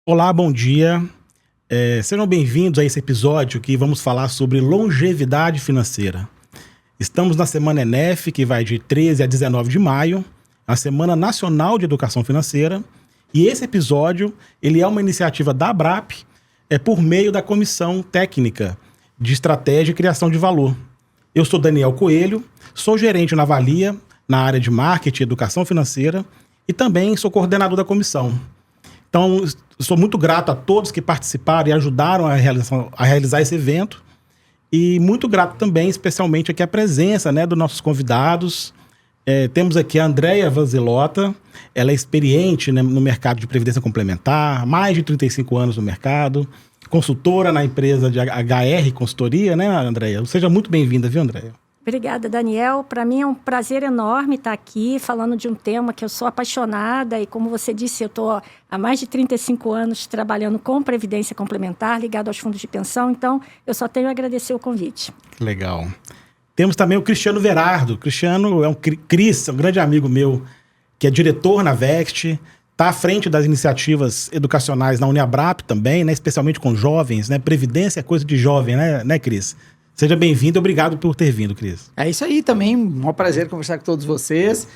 Olá, bom dia. Sejam bem-vindos a esse episódio que vamos falar sobre longevidade financeira. Estamos na Semana ENEF, que vai de 13 a 19 de maio, a Semana Nacional de Educação Financeira, e esse episódio ele é uma iniciativa da ABRAP, por meio da Comissão Técnica de Estratégia e Criação de Valor. Eu sou Daniel Coelho, sou gerente na Valia, na área de Marketing e Educação Financeira, e também sou coordenador da comissão. Então, sou muito grato a todos que participaram e ajudaram a realizar esse evento. E muito grato também, especialmente, aqui a presença, dos nossos convidados. Temos aqui a Andréia Vanzilota. Ela é experiente, no mercado de previdência complementar, mais de 35 anos no mercado, consultora na empresa de HR Consultoria, né, Andréia? Seja muito bem-vinda, viu, Andréia? Obrigada, Daniel. Para mim é um prazer enorme estar aqui falando de um tema que eu sou apaixonada e, como você disse, eu estou há mais de 35 anos trabalhando com previdência complementar, ligado aos fundos de pensão, então eu só tenho a agradecer o convite. Legal. Temos também o Cristiano Verardo. Cristiano é um grande amigo meu, que é diretor na Vext, está à frente das iniciativas educacionais na Uniabrap também, especialmente com jovens, Previdência é coisa de jovem, né, Cris? Seja bem-vindo e obrigado por ter vindo, Cris. É isso aí também, um maior prazer conversar com todos vocês.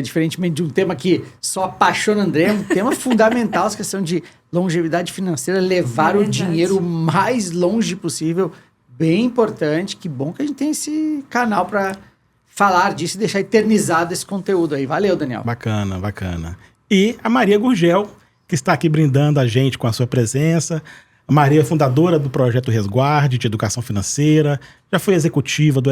Diferentemente de um tema que só apaixona André, um tema fundamental, essa questão de longevidade financeira, levar o dinheiro o mais longe possível, bem importante. Que bom que a gente tem esse canal para falar disso e deixar eternizado esse conteúdo aí. Valeu, Daniel. Bacana, bacana. E a Maria Gurgel, que está aqui brindando a gente com a sua presença. A Maria é fundadora do Projeto Resguarde de Educação Financeira, já foi executiva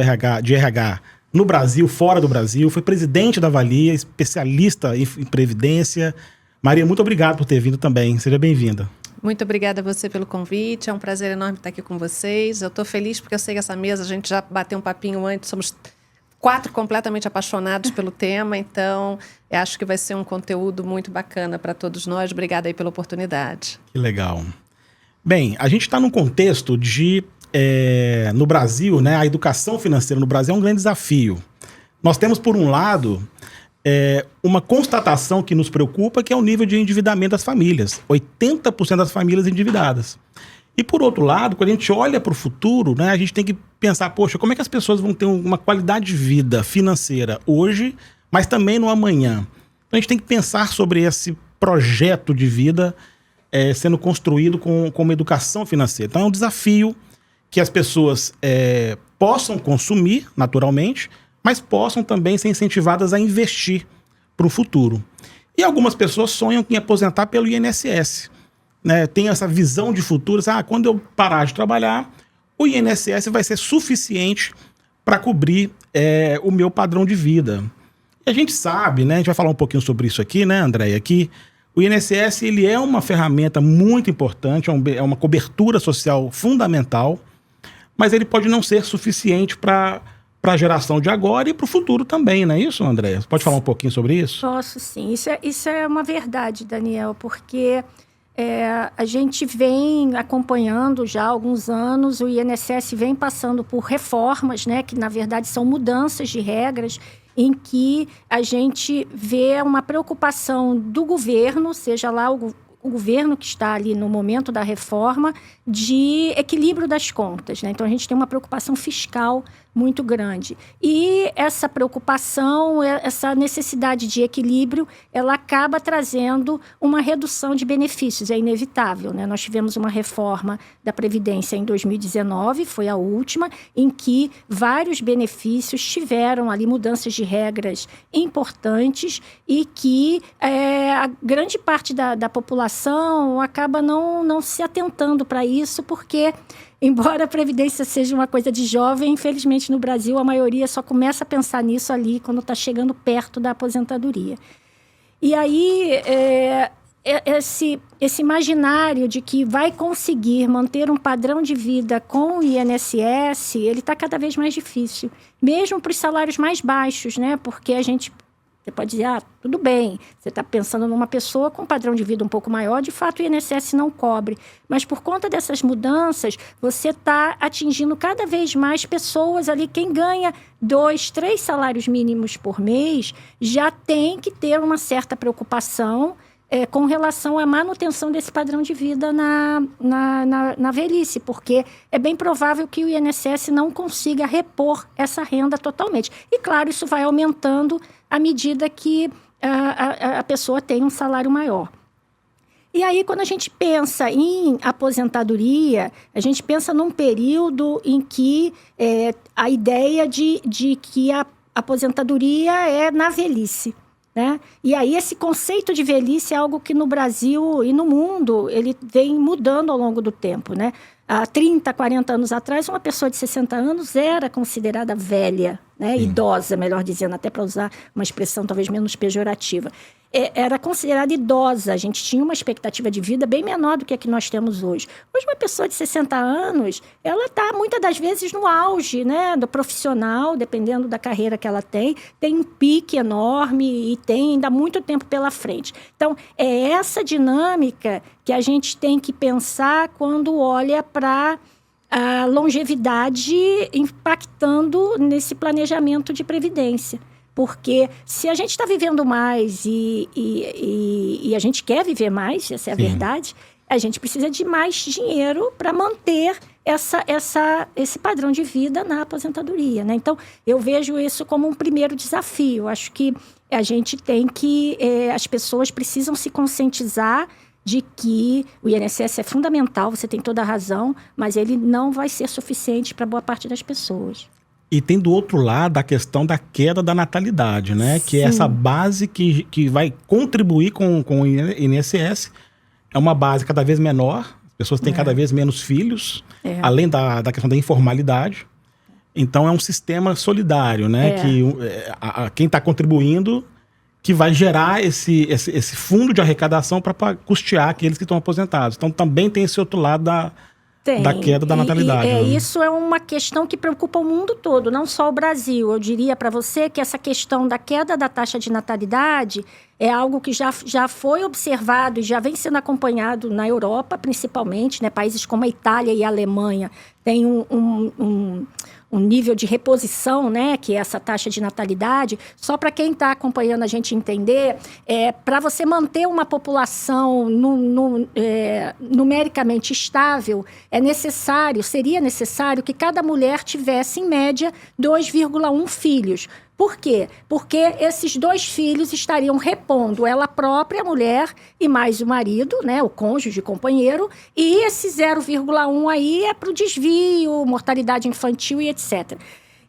de RH no Brasil, fora do Brasil, foi presidente da Valia, especialista em Previdência. Maria, muito obrigado por ter vindo também. Seja bem-vinda. Muito obrigada a você pelo convite, é um prazer enorme estar aqui com vocês. Eu estou feliz porque eu sei que essa mesa, a gente já bateu um papinho antes, somos 4 completamente apaixonados pelo tema, então eu acho que vai ser um conteúdo muito bacana para todos nós. Obrigada aí pela oportunidade. Que legal. Bem, a gente está num contexto de, no Brasil, a educação financeira no Brasil é um grande desafio. Nós temos, por um lado, uma constatação que nos preocupa, que é o nível de endividamento das famílias. 80% das famílias endividadas. E, por outro lado, quando a gente olha para o futuro, a gente tem que pensar, poxa, como é que as pessoas vão ter uma qualidade de vida financeira hoje, mas também no amanhã? Então, a gente tem que pensar sobre esse projeto de vida sendo construído com uma educação financeira. Então é um desafio que as pessoas possam consumir naturalmente, mas possam também ser incentivadas a investir para o futuro. E algumas pessoas sonham em aposentar pelo INSS. Tem essa visão de futuro, quando eu parar de trabalhar, o INSS vai ser suficiente para cobrir o meu padrão de vida. E a gente sabe, a gente vai falar um pouquinho sobre isso aqui, Andréia, que o INSS ele é uma ferramenta muito importante, é uma cobertura social fundamental, mas ele pode não ser suficiente para a geração de agora e para o futuro também, não é isso, Andréia? Você pode falar um pouquinho sobre isso? Posso, sim. Isso é uma verdade, Daniel, porque a gente vem acompanhando já há alguns anos, o INSS vem passando por reformas, que na verdade são mudanças de regras, em que a gente vê uma preocupação do governo, seja lá o governo que está ali no momento da reforma, de equilíbrio das contas, Então, a gente tem uma preocupação fiscal muito grande. E essa preocupação, essa necessidade de equilíbrio, ela acaba trazendo uma redução de benefícios, é inevitável, Nós tivemos uma reforma da Previdência em 2019, foi a última, em que vários benefícios tiveram ali mudanças de regras importantes e que a grande parte da população acaba não se atentando para isso, porque embora a Previdência seja uma coisa de jovem, infelizmente no Brasil a maioria só começa a pensar nisso ali quando está chegando perto da aposentadoria. E aí esse imaginário de que vai conseguir manter um padrão de vida com o INSS, ele está cada vez mais difícil, mesmo para os salários mais baixos, porque a gente... Você pode dizer, tudo bem, você está pensando numa pessoa com um padrão de vida um pouco maior, de fato o INSS não cobre. Mas por conta dessas mudanças, você está atingindo cada vez mais pessoas ali. Quem ganha 2, 3 salários mínimos por mês já tem que ter uma certa preocupação com relação à manutenção desse padrão de vida na velhice, porque é bem provável que o INSS não consiga repor essa renda totalmente. E, claro, isso vai aumentando à medida que a pessoa tem um salário maior. E aí, quando a gente pensa em aposentadoria, a gente pensa num período em que a ideia de que a aposentadoria é na velhice, né? E aí, esse conceito de velhice é algo que no Brasil e no mundo, ele vem mudando ao longo do tempo, né? Há 30, 40 anos atrás, uma pessoa de 60 anos era considerada velha, né? Idosa, melhor dizendo, até para usar uma expressão talvez menos pejorativa. Era considerada idosa, a gente tinha uma expectativa de vida bem menor do que a que nós temos hoje. Hoje, uma pessoa de 60 anos, ela está, muitas das vezes, no auge, né, do profissional, dependendo da carreira que ela tem um pique enorme e tem ainda muito tempo pela frente. Então, é essa dinâmica que a gente tem que pensar quando olha para a longevidade impactando nesse planejamento de previdência. Porque se a gente está vivendo mais e a gente quer viver mais, essa é a verdade, a gente precisa de mais dinheiro para manter esse padrão de vida na aposentadoria, né? Então, eu vejo isso como um primeiro desafio. Acho que a gente tem que... as pessoas precisam se conscientizar de que o INSS é fundamental, você tem toda a razão, mas ele não vai ser suficiente para boa parte das pessoas. E tem do outro lado a questão da queda da natalidade, né? Sim. Que é essa base que vai contribuir com o INSS. É uma base cada vez menor, as pessoas têm cada vez menos filhos, além da questão da informalidade. Então, é um sistema solidário, né? Que quem está contribuindo que vai gerar esse fundo de arrecadação para custear aqueles que estão aposentados. Então, também tem esse outro lado da queda da natalidade. Né? Isso é uma questão que preocupa o mundo todo, não só o Brasil. Eu diria para você que essa questão da queda da taxa de natalidade é algo que já foi observado e já vem sendo acompanhado na Europa, principalmente, né? Países como a Itália e a Alemanha têm um nível de reposição, né, que é essa taxa de natalidade. Só para quem está acompanhando a gente entender, para você manter uma população numericamente estável, seria necessário que cada mulher tivesse, em média, 2,1 filhos. Por quê? Porque esses 2 filhos estariam repondo ela própria, a mulher, e mais o marido, né, o cônjuge, companheiro, e esse 0,1 aí é para o desvio, mortalidade infantil e etc.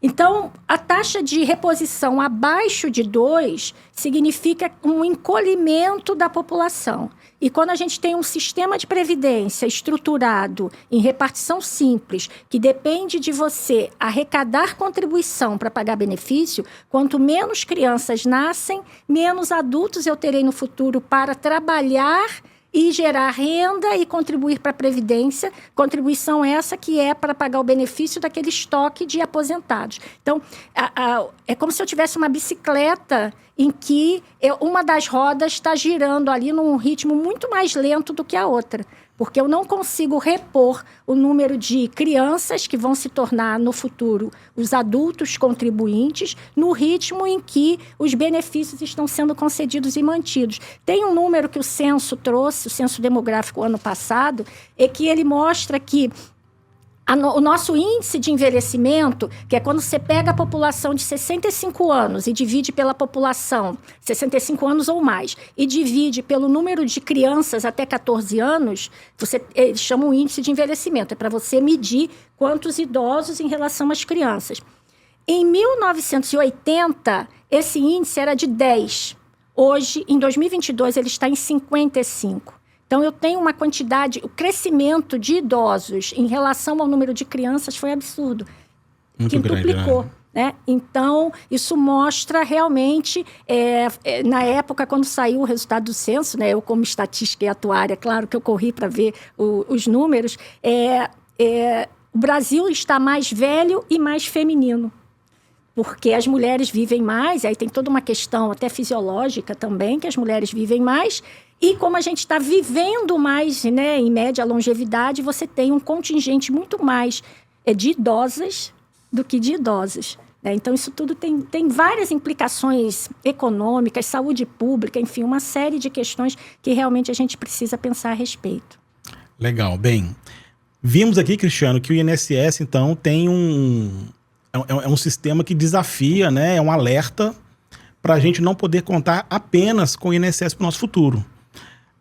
Então, a taxa de reposição abaixo de 2 significa um encolhimento da população. E quando a gente tem um sistema de previdência estruturado em repartição simples, que depende de você arrecadar contribuição para pagar benefício, quanto menos crianças nascem, menos adultos eu terei no futuro para trabalhar e gerar renda e contribuir para a Previdência, contribuição essa que é para pagar o benefício daquele estoque de aposentados. Então, é como se eu tivesse uma bicicleta em que uma das rodas está girando ali num ritmo muito mais lento do que a outra, porque eu não consigo repor o número de crianças que vão se tornar, no futuro, os adultos contribuintes, no ritmo em que os benefícios estão sendo concedidos e mantidos. Tem um número que o censo trouxe, o censo demográfico ano passado, é que ele mostra que o nosso índice de envelhecimento, que é quando você pega a população de 65 anos e divide pela população, 65 anos ou mais, e divide pelo número de crianças até 14 anos, eles chamam o índice de envelhecimento. É para você medir quantos idosos em relação às crianças. Em 1980, esse índice era de 10. Hoje, em 2022, ele está em 55. Então, eu tenho uma quantidade... O crescimento de idosos em relação ao número de crianças foi absurdo. Quintuplicou, né? Então, isso mostra realmente... na época, quando saiu o resultado do censo, né? Eu, como estatística e atuária, claro que eu corri para ver os números. O Brasil está mais velho e mais feminino. Porque as mulheres vivem mais, e aí tem toda uma questão até fisiológica também, que as mulheres vivem mais, e como a gente está vivendo mais, né, em média, a longevidade, você tem um contingente muito mais de idosas do que de idosos. né? Então, isso tudo tem várias implicações econômicas, saúde pública, enfim, uma série de questões que realmente a gente precisa pensar a respeito. Legal. Bem, vimos aqui, Cristiano, que o INSS, então, tem um sistema que desafia, né? É um alerta para a gente não poder contar apenas com o INSS para o nosso futuro.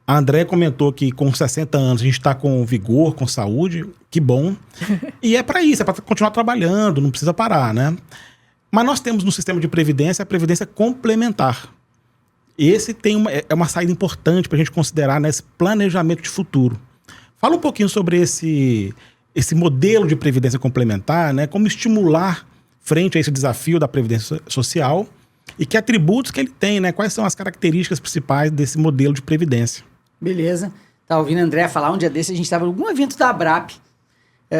A Andréia comentou que com 60 anos a gente está com vigor, com saúde, que bom. E é para isso, é para continuar trabalhando, não precisa parar, né? Mas nós temos no sistema de previdência a previdência complementar. Esse é uma saída importante para a gente considerar nesse planejamento de futuro. Fala um pouquinho sobre esse modelo de previdência complementar, né? Como estimular frente a esse desafio da previdência social e que atributos que ele tem, né? Quais são as características principais desse modelo de previdência. Beleza. Tá ouvindo a Andréia falar, um dia desse a gente estava em algum evento da ABRAP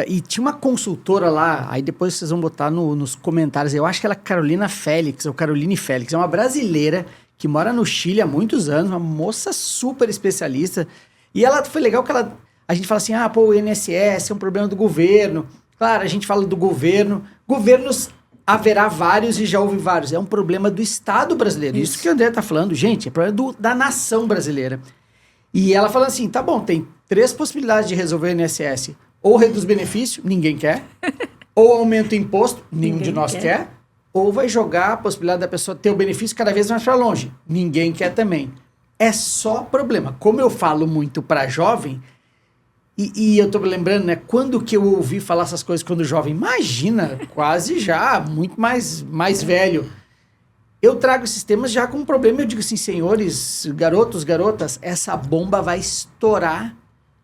e tinha uma consultora lá, aí depois vocês vão botar nos comentários, eu acho que ela é Caroline Félix, é uma brasileira que mora no Chile há muitos anos, uma moça super especialista, e ela foi legal que a gente fala assim, o INSS é um problema do governo. Claro, a gente fala do governo, governos haverá vários e já houve vários, é um problema do Estado brasileiro, isso que o André tá falando, gente, é problema da nação brasileira. E ela fala assim, tá bom, tem 3 possibilidades de resolver o INSS. Ou reduz benefício, ninguém quer. Ou aumenta o imposto, nenhum de nós quer. Ou vai jogar a possibilidade da pessoa ter o benefício cada vez mais para longe. Ninguém quer também. É só problema. Como eu falo muito para jovem, e eu tô me lembrando, né? Quando que eu ouvi falar essas coisas quando jovem? Imagina, quase já, muito mais velho. Eu trago esses temas já com um problema, eu digo assim, senhores, garotos, garotas, essa bomba vai estourar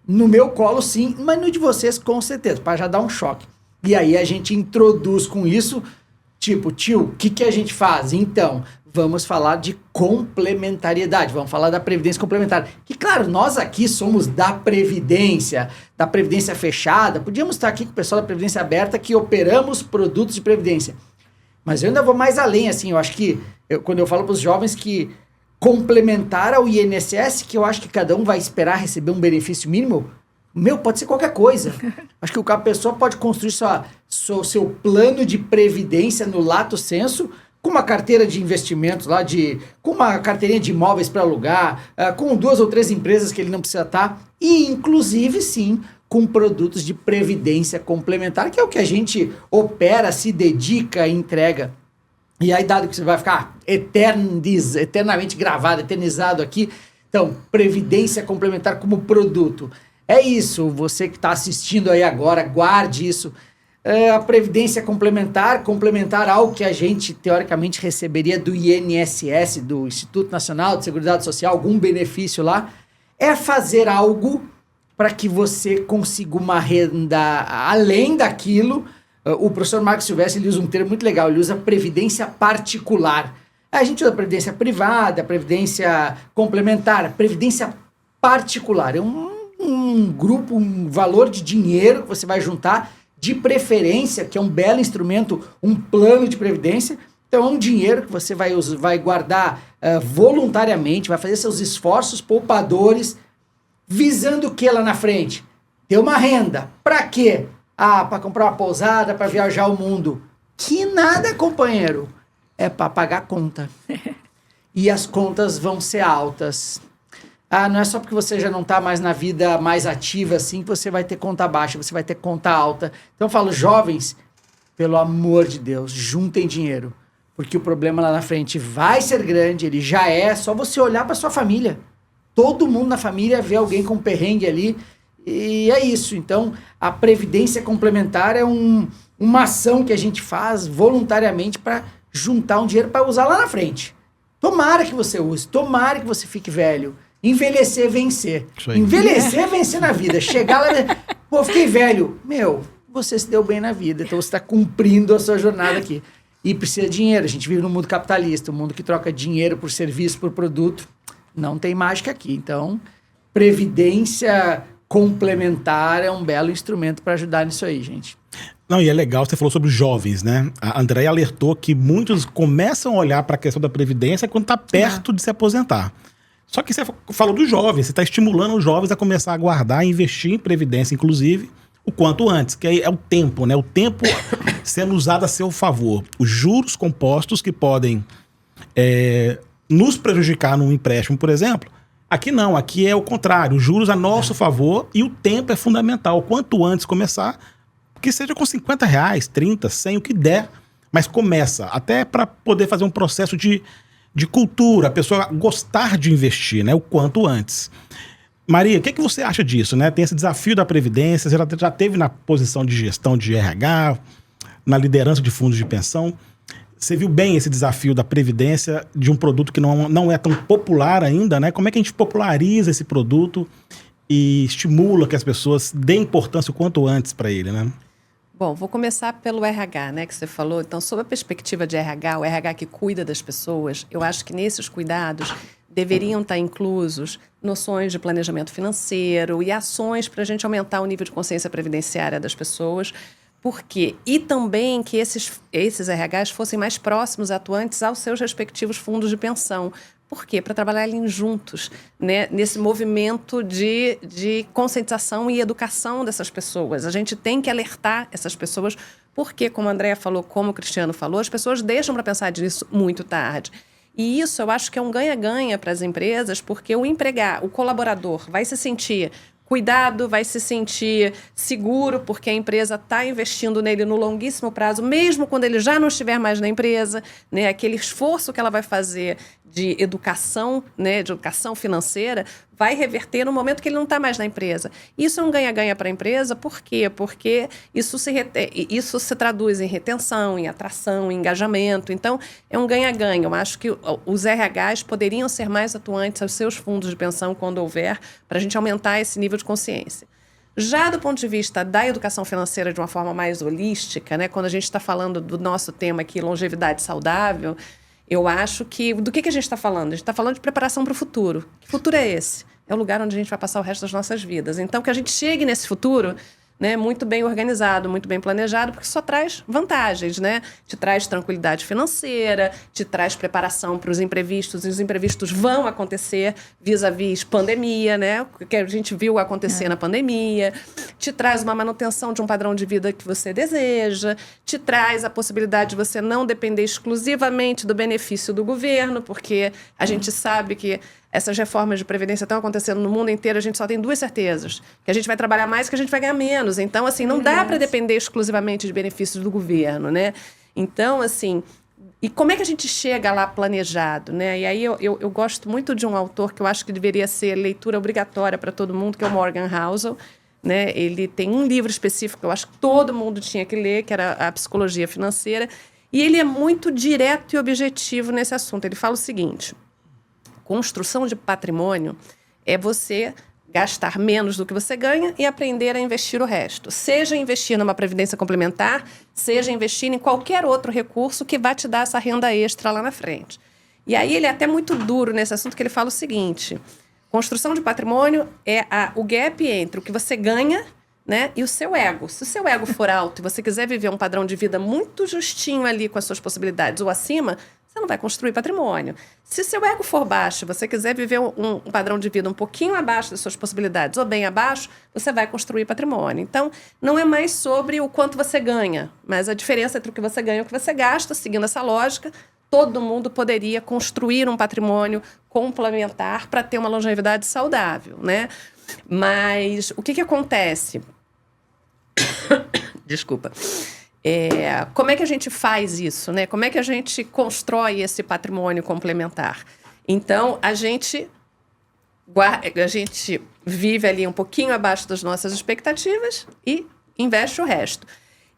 no meu colo sim, mas no de vocês com certeza, para já dar um choque. E aí a gente introduz com isso, tipo, tio, o que a gente faz? Então, vamos falar de complementariedade, vamos falar da previdência complementar. Que claro, nós aqui somos da previdência fechada, podíamos estar aqui com o pessoal da previdência aberta que operamos produtos de previdência. Mas eu ainda vou mais além, assim, eu acho que, quando eu falo para os jovens que complementar ao INSS, que eu acho que cada um vai esperar receber um benefício mínimo, pode ser qualquer coisa. Acho que a pessoa pode construir seu plano de previdência no lato sensu, com uma carteira de investimentos lá, com uma carteirinha de imóveis para alugar, com 2 ou 3 empresas que ele não precisa estar, e inclusive, sim, com produtos de previdência complementar, que é o que a gente opera, se dedica e entrega. E aí, dado que você vai ficar eternamente gravado, eternizado aqui, então, previdência complementar como produto. É isso, você que está assistindo aí agora, guarde isso. A previdência complementar ao que a gente, teoricamente, receberia do INSS, do Instituto Nacional de Seguridade Social, algum benefício lá, é fazer algo para que você consiga uma renda além daquilo. O professor Marcos Silvestre ele usa um termo muito legal, ele usa previdência particular. A gente usa previdência privada, previdência complementar, previdência particular. É um grupo, um valor de dinheiro que você vai juntar, de preferência, que é um belo instrumento, um plano de previdência. Então é um dinheiro que você vai guardar voluntariamente, vai fazer seus esforços poupadores, visando o que lá na frente? Ter uma renda. Para quê? Para comprar uma pousada, para viajar o mundo. Que nada, companheiro. É para pagar a conta. E as contas vão ser altas. Não é só porque você já não está mais na vida mais ativa assim que você vai ter conta baixa, você vai ter conta alta. Então eu falo, jovens, pelo amor de Deus, juntem dinheiro. Porque o problema lá na frente vai ser grande, ele já é só você olhar para sua família. Todo mundo na família vê alguém com perrengue ali, e é isso. Então, a previdência complementar é uma ação que a gente faz voluntariamente para juntar um dinheiro para usar lá na frente. Tomara que você use, tomara que você fique velho. Envelhecer, vencer. Envelhecer, vencer na vida. Chegar lá, fiquei velho. Você se deu bem na vida, então você está cumprindo a sua jornada aqui. E precisa de dinheiro. A gente vive num mundo capitalista, um mundo que troca dinheiro por serviço, por produto. Não tem mágica aqui. Então, previdência complementar é um belo instrumento para ajudar nisso aí, gente. Não, e é legal, você falou sobre os jovens, né? A Andréia alertou que muitos começam a olhar para a questão da previdência quando está perto de se aposentar. Só que você falou dos jovens, você está estimulando os jovens a começar a guardar, investir em previdência, inclusive, o quanto antes, que aí é o tempo, né? O tempo sendo usado a seu favor. Os juros compostos que podem nos prejudicar num empréstimo, por exemplo. Aqui não, aqui é o contrário. Os juros a nosso favor e o tempo é fundamental. Quanto antes começar, que seja com R$50, 30, 100, o que der, mas começa. Até para poder fazer um processo de cultura, a pessoa gostar de investir, né? O quanto antes. Maria, o que você acha disso, né? Tem esse desafio da Previdência, você já teve na posição de gestão de RH, na liderança de fundos de pensão. Você viu bem esse desafio da Previdência, de um produto que não é tão popular ainda, né? Como é que a gente populariza esse produto e estimula que as pessoas deem importância o quanto antes para ele, né? Bom, vou começar pelo RH, né, que você falou. Então, sob a perspectiva de RH, o RH que cuida das pessoas, eu acho que nesses cuidados deveriam estar inclusos noções de planejamento financeiro e ações para a gente aumentar o nível de consciência previdenciária das pessoas. Por quê? E também que esses RHs fossem mais próximos, atuantes aos seus respectivos fundos de pensão. Por quê? Para trabalharem juntos, né? Nesse movimento de conscientização e educação dessas pessoas. A gente tem que alertar essas pessoas, porque, como a Andréa falou, como o Cristiano falou, as pessoas deixam para pensar nisso muito tarde. E isso eu acho que é um ganha-ganha para as empresas, porque o colaborador vai se sentir cuidado, vai se sentir seguro, porque a empresa está investindo nele no longuíssimo prazo, mesmo quando ele já não estiver mais na empresa, né? Aquele esforço que ela vai fazer de educação, né, de educação financeira, vai reverter no momento que ele não está mais na empresa. Isso é um ganha-ganha para a empresa, por quê? Porque isso se traduz em retenção, em atração, em engajamento. Então, é um ganha-ganha. Eu acho que os RHs poderiam ser mais atuantes aos seus fundos de pensão quando houver, para a gente aumentar esse nível de consciência. Já do ponto de vista da educação financeira de uma forma mais holística, né, quando a gente está falando do nosso tema aqui, longevidade saudável, eu acho que... Do que a gente está falando? A gente está falando de preparação para o futuro. Que futuro é esse? É o lugar onde a gente vai passar o resto das nossas vidas. Então, que a gente chegue nesse futuro, né, muito bem organizado, muito bem planejado, porque só traz vantagens, né? Te traz tranquilidade financeira, te traz preparação para os imprevistos, e os imprevistos vão acontecer vis-à-vis pandemia, né? Que a gente viu acontecer na pandemia, te traz uma manutenção de um padrão de vida que você deseja, te traz a possibilidade de você não depender exclusivamente do benefício do governo, porque a gente sabe que essas reformas de previdência estão acontecendo no mundo inteiro, a gente só tem duas certezas, que a gente vai trabalhar mais e que a gente vai ganhar menos. Então, assim, não dá para depender exclusivamente de benefícios do governo, né? Então, assim, e como é que a gente chega lá planejado, né? E aí eu gosto muito de um autor que eu acho que deveria ser leitura obrigatória para todo mundo, que é o Morgan Housel, né? Ele tem um livro específico que eu acho que todo mundo tinha que ler, que era A Psicologia Financeira, e ele é muito direto e objetivo nesse assunto. Ele fala o seguinte: construção de patrimônio é você gastar menos do que você ganha e aprender a investir o resto. Seja investir numa previdência complementar, seja investir em qualquer outro recurso que vai te dar essa renda extra lá na frente. E aí ele é até muito duro nesse assunto, que ele fala o seguinte: construção de patrimônio é o gap entre o que você ganha, né, e o seu ego. Se o seu ego for alto e você quiser viver um padrão de vida muito justinho ali com as suas possibilidades ou acima, você não vai construir patrimônio. Se seu ego for baixo, você quiser viver um padrão de vida um pouquinho abaixo das suas possibilidades ou bem abaixo, você vai construir patrimônio. Então, não é mais sobre o quanto você ganha, mas a diferença entre o que você ganha e o que você gasta. Seguindo essa lógica, todo mundo poderia construir um patrimônio complementar para ter uma longevidade saudável, né? Mas o que acontece? Desculpa. Como é que a gente faz isso, né? Como é que a gente constrói esse patrimônio complementar? Então, a gente vive ali um pouquinho abaixo das nossas expectativas e investe o resto.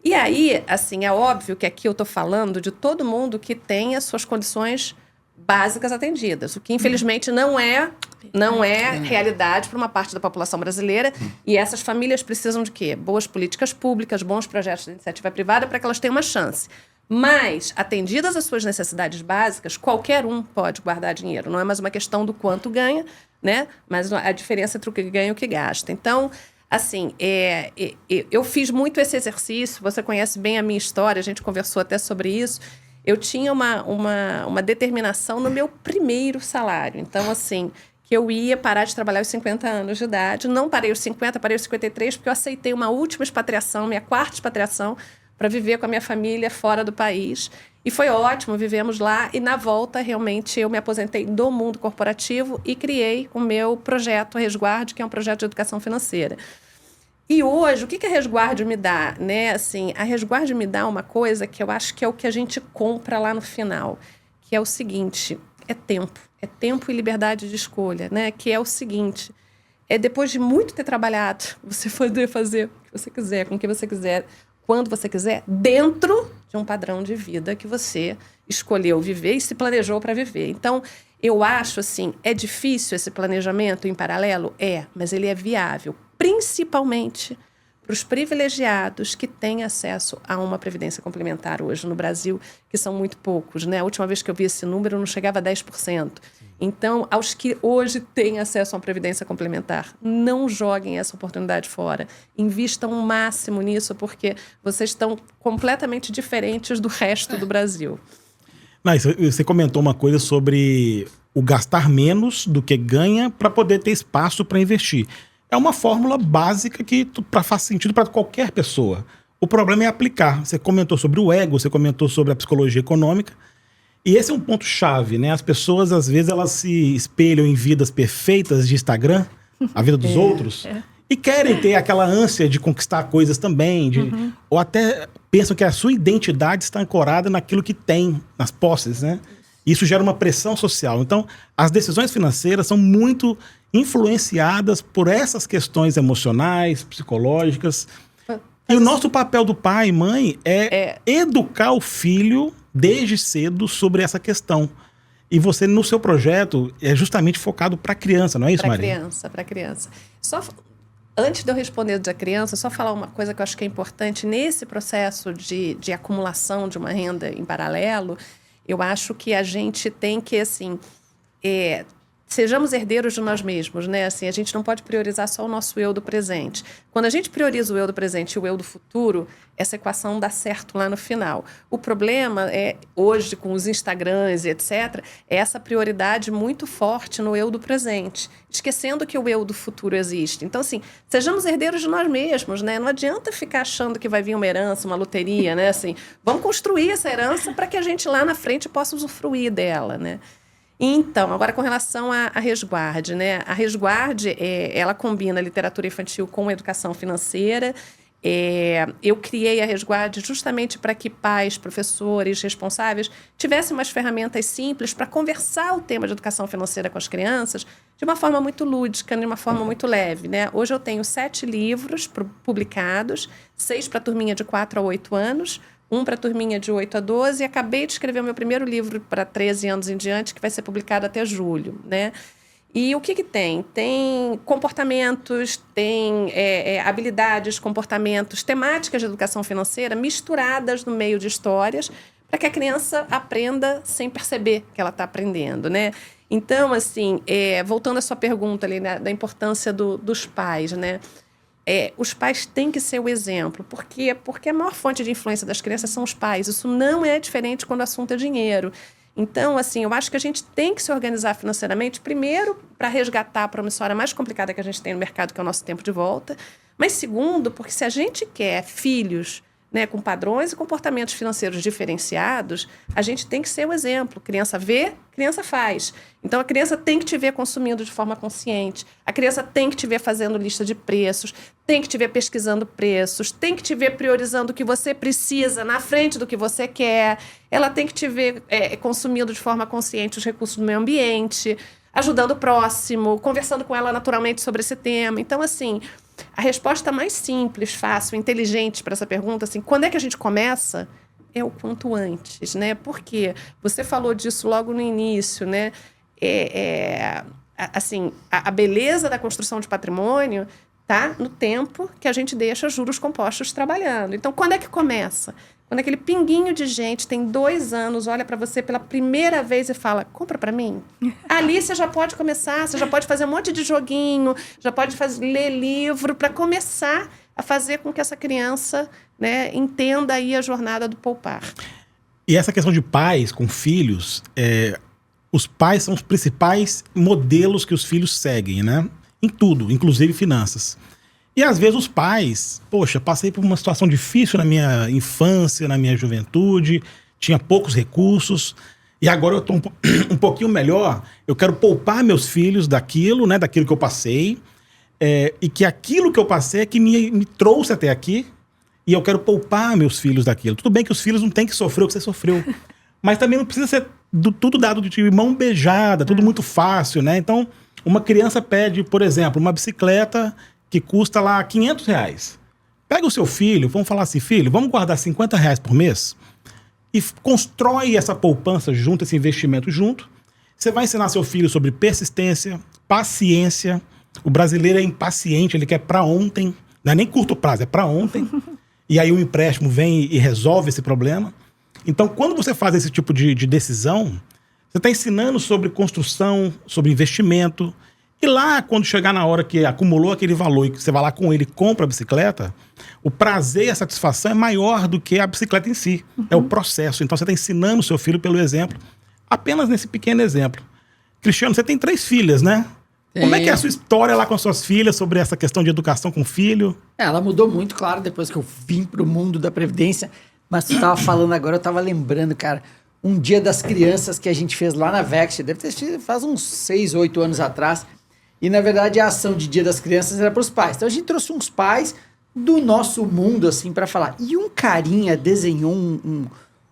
E aí, assim, é óbvio que aqui eu estou falando de todo mundo que tem as suas condições básicas atendidas, o que infelizmente não é realidade para uma parte da população brasileira. E essas famílias precisam de quê? Boas políticas públicas, bons projetos de iniciativa privada para que elas tenham uma chance. Mas, atendidas as suas necessidades básicas, qualquer um pode guardar dinheiro. Não é mais uma questão do quanto ganha, né? Mas a diferença entre o que ganha e o que gasta. Então, assim, eu fiz muito esse exercício, você conhece bem a minha história, a gente conversou até sobre isso. Eu tinha uma determinação no meu primeiro salário. Então, assim, que eu ia parar de trabalhar aos 50 anos de idade. Não parei aos 50, parei aos 53, porque eu aceitei uma última expatriação, minha 4ª expatriação, para viver com a minha família fora do país. E foi ótimo, vivemos lá. E na volta, realmente, eu me aposentei do mundo corporativo e criei o meu projeto Resguarde, que é um projeto de educação financeira. E hoje, o que a Resguarde me dá? Né? Assim, a Resguarde me dá uma coisa que eu acho que é o que a gente compra lá no final, que é o seguinte, é tempo. É tempo e liberdade de escolha, né? Que é o seguinte, é depois de muito ter trabalhado, você poder fazer o que você quiser, com o que você quiser, quando você quiser, dentro de um padrão de vida que você escolheu viver e se planejou para viver. Então, eu acho assim, é difícil esse planejamento em paralelo? É, mas ele é viável, principalmente para os privilegiados que têm acesso a uma previdência complementar hoje no Brasil, que são muito poucos, né? A última vez que eu vi esse número não chegava a 10%. Então, aos que hoje têm acesso a uma previdência complementar, não joguem essa oportunidade fora. Invistam o máximo nisso, porque vocês estão completamente diferentes do resto do Brasil. Mas você comentou uma coisa sobre o gastar menos do que ganha para poder ter espaço para investir. É uma fórmula básica que faz sentido para qualquer pessoa. O problema é aplicar. Você comentou sobre o ego, você comentou sobre a psicologia econômica. E esse é um ponto-chave, né? As pessoas, às vezes, elas se espelham em vidas perfeitas de Instagram, a vida dos outros, e querem ter aquela ânsia de conquistar coisas também, ou até pensam que a sua identidade está ancorada naquilo que tem, nas posses, né? Isso gera uma pressão social. Então, as decisões financeiras são muito influenciadas por essas questões emocionais, psicológicas. E o nosso papel do pai e mãe é educar o filho desde cedo sobre essa questão. E você, no seu projeto, é justamente focado para a criança, não é isso, Maria? Para criança. Antes de eu responder da criança, só falar uma coisa que eu acho que é importante. Nesse processo de acumulação de uma renda em paralelo, eu acho que a gente tem que, assim, sejamos herdeiros de nós mesmos, né? Assim, a gente não pode priorizar só o nosso eu do presente. Quando a gente prioriza o eu do presente e o eu do futuro, essa equação dá certo lá no final. O problema é, hoje, com os Instagrams e etc., é essa prioridade muito forte no eu do presente, esquecendo que o eu do futuro existe. Então, assim, sejamos herdeiros de nós mesmos, né? Não adianta ficar achando que vai vir uma herança, uma loteria, né? Assim, vamos construir essa herança para que a gente lá na frente possa usufruir dela, né? Então, agora com relação à Resguarde, né? A Resguarde, ela combina literatura infantil com educação financeira. Eu criei a Resguarde justamente para que pais, professores, responsáveis tivessem umas ferramentas simples para conversar o tema de educação financeira com as crianças de uma forma muito lúdica, de uma forma muito leve, né? Hoje eu tenho 7 livros publicados, 6 para a turminha de 4 a 8 anos, 1 para a turminha de 8 a 12, e acabei de escrever o meu primeiro livro para 13 anos em diante, que vai ser publicado até julho, né? E o que tem? Tem comportamentos, tem habilidades, comportamentos, temáticas de educação financeira misturadas no meio de histórias para que a criança aprenda sem perceber que ela está aprendendo, né? Então, assim, voltando à sua pergunta ali, né, da importância dos pais, né? Os pais têm que ser o exemplo. Por quê? Porque a maior fonte de influência das crianças são os pais. Isso não é diferente quando o assunto é dinheiro. Então, assim, eu acho que a gente tem que se organizar financeiramente, primeiro, para resgatar a promissória mais complicada que a gente tem no mercado, que é o nosso tempo de volta. Mas, segundo, porque se a gente quer filhos, né, com padrões e comportamentos financeiros diferenciados, a gente tem que ser o exemplo. Criança vê, criança faz. Então, a criança tem que te ver consumindo de forma consciente. A criança tem que te ver fazendo lista de preços, tem que te ver pesquisando preços, tem que te ver priorizando o que você precisa na frente do que você quer. Ela tem que te ver consumindo de forma consciente os recursos do meio ambiente, ajudando o próximo, conversando com ela naturalmente sobre esse tema. Então, assim, a resposta mais simples, fácil, inteligente para essa pergunta, assim, quando é que a gente começa? É o quanto antes, né? Porque você falou disso logo no início, né? Assim, a beleza da construção de patrimônio está no tempo que a gente deixa juros compostos trabalhando. Então, quando é que começa? Quando aquele pinguinho de gente tem 2 anos, olha para você pela primeira vez e fala, compra para mim. Ali você já pode começar, você já pode fazer um monte de joguinho, já pode ler livro para começar a fazer com que essa criança, né, entenda aí a jornada do poupar. E essa questão de pais com filhos, os pais são os principais modelos que os filhos seguem, né? Em tudo, inclusive finanças. E às vezes os pais, poxa, passei por uma situação difícil na minha infância, na minha juventude, tinha poucos recursos, e agora eu estou um pouquinho melhor, eu quero poupar meus filhos daquilo, né? Daquilo que eu passei, e que aquilo que eu passei é que me trouxe até aqui, e eu quero poupar meus filhos daquilo. Tudo bem que os filhos não têm que sofrer o que você sofreu, mas também não precisa ser tudo dado de mão beijada, tudo muito fácil, né? Então, uma criança pede, por exemplo, uma bicicleta que custa lá R$500. Pega o seu filho, vamos falar assim, filho, vamos guardar R$50 por mês e constrói essa poupança junto, esse investimento junto. Você vai ensinar seu filho sobre persistência, paciência. O brasileiro é impaciente, ele quer para ontem, não é nem curto prazo, é para ontem. E aí o empréstimo vem e resolve esse problema. Então, quando você faz esse tipo de decisão, você está ensinando sobre construção, sobre investimento. E lá, quando chegar na hora que acumulou aquele valor e que você vai lá com ele e compra a bicicleta, o prazer e a satisfação é maior do que a bicicleta em si. É o processo. Então, você está ensinando o seu filho pelo exemplo, apenas nesse pequeno exemplo. Cristiano, você tem 3 filhas, né? Como é que é a sua história lá com as suas filhas sobre essa questão de educação com o filho? Ela mudou muito, claro, depois que eu vim pro mundo da Previdência. Mas tu tava falando agora, eu tava lembrando, cara, um dia das crianças que a gente fez lá na Vext, deve ter sido faz uns 6, 8 anos atrás. E, na verdade, a ação de Dia das Crianças era pros pais. Então, a gente trouxe uns pais do nosso mundo, assim, para falar. E um carinha desenhou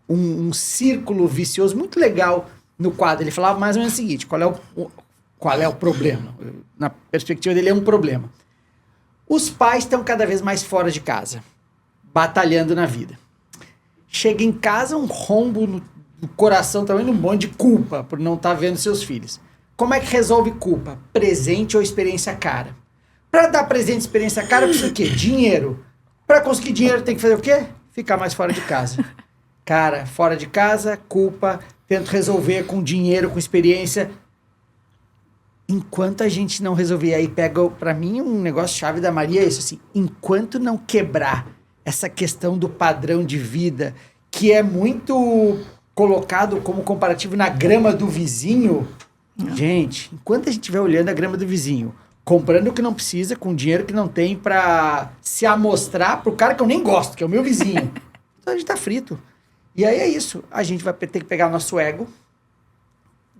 um círculo vicioso muito legal no quadro. Ele falava mais ou menos o seguinte, qual é o problema? Na perspectiva dele, é um problema. Os pais estão cada vez mais fora de casa, batalhando na vida. Chega em casa, um rombo no coração, também um monte de culpa por não estar vendo seus filhos. Como é que resolve culpa? Presente ou experiência cara? Para dar presente e experiência cara, precisa o quê? Dinheiro. Para conseguir dinheiro, tem que fazer o quê? Ficar mais fora de casa. Cara, fora de casa, culpa, tento resolver com dinheiro, com experiência. Enquanto a gente não resolver, aí pega, pra mim, um negócio chave da Maria é isso, assim, enquanto não quebrar essa questão do padrão de vida, que é muito colocado como comparativo na grama do vizinho, gente, enquanto a gente estiver olhando a grama do vizinho, comprando o que não precisa, com dinheiro que não tem pra se amostrar pro cara que eu nem gosto, que é o meu vizinho, então a gente tá frito. E aí é isso, a gente vai ter que pegar o nosso ego,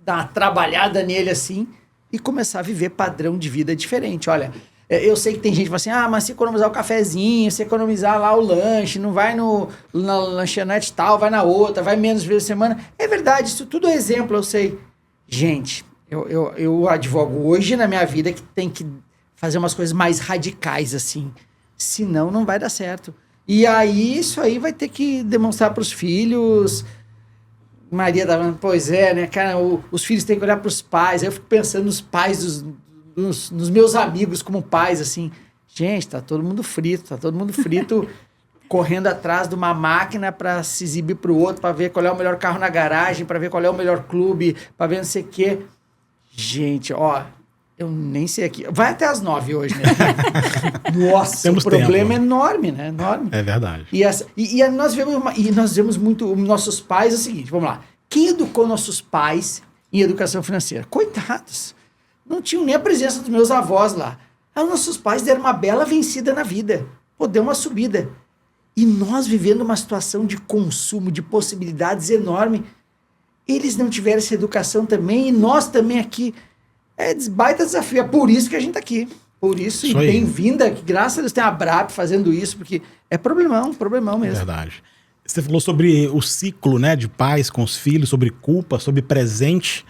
dar uma trabalhada nele assim, e começar a viver padrão de vida diferente. Olha, eu sei que tem gente que fala assim, mas se economizar o cafezinho, se economizar lá o lanche, não vai na lanchonete tal, vai na outra, vai menos vezes por semana. É verdade, isso tudo é exemplo, eu sei. Gente, eu advogo hoje na minha vida que tem que fazer umas coisas mais radicais, assim. Senão não vai dar certo. E aí, isso aí vai ter que demonstrar para os filhos. Maria tá falando, pois é, né, cara, os filhos têm que olhar para os pais. Aí eu fico pensando nos pais nos meus amigos como pais, assim. Gente, tá todo mundo frito, correndo atrás de uma máquina para se exibir pro outro, para ver qual é o melhor carro na garagem, para ver qual é o melhor clube, para ver não sei o quê. Gente, ó, eu nem sei aqui. Vai até às 9 hoje, né? Nossa, Temos o problema tempo. é enorme, né? Enorme. É verdade. E nós vemos muito nossos pais, é o seguinte, vamos lá. Quem educou nossos pais em educação financeira? Coitados. Não tinham nem a presença dos meus avós lá. Os nossos pais deram uma bela vencida na vida. Pô, deu uma subida. E nós vivendo uma situação de consumo, de possibilidades enorme. Eles não tiveram essa educação também, e nós também aqui. É baita desafio. É por isso que a gente tá aqui. Por isso, e bem-vinda, que graças a Deus tem a BRAP fazendo isso, porque é problemão mesmo. É verdade. Você falou sobre o ciclo, né, de pais com os filhos, sobre culpa, sobre presente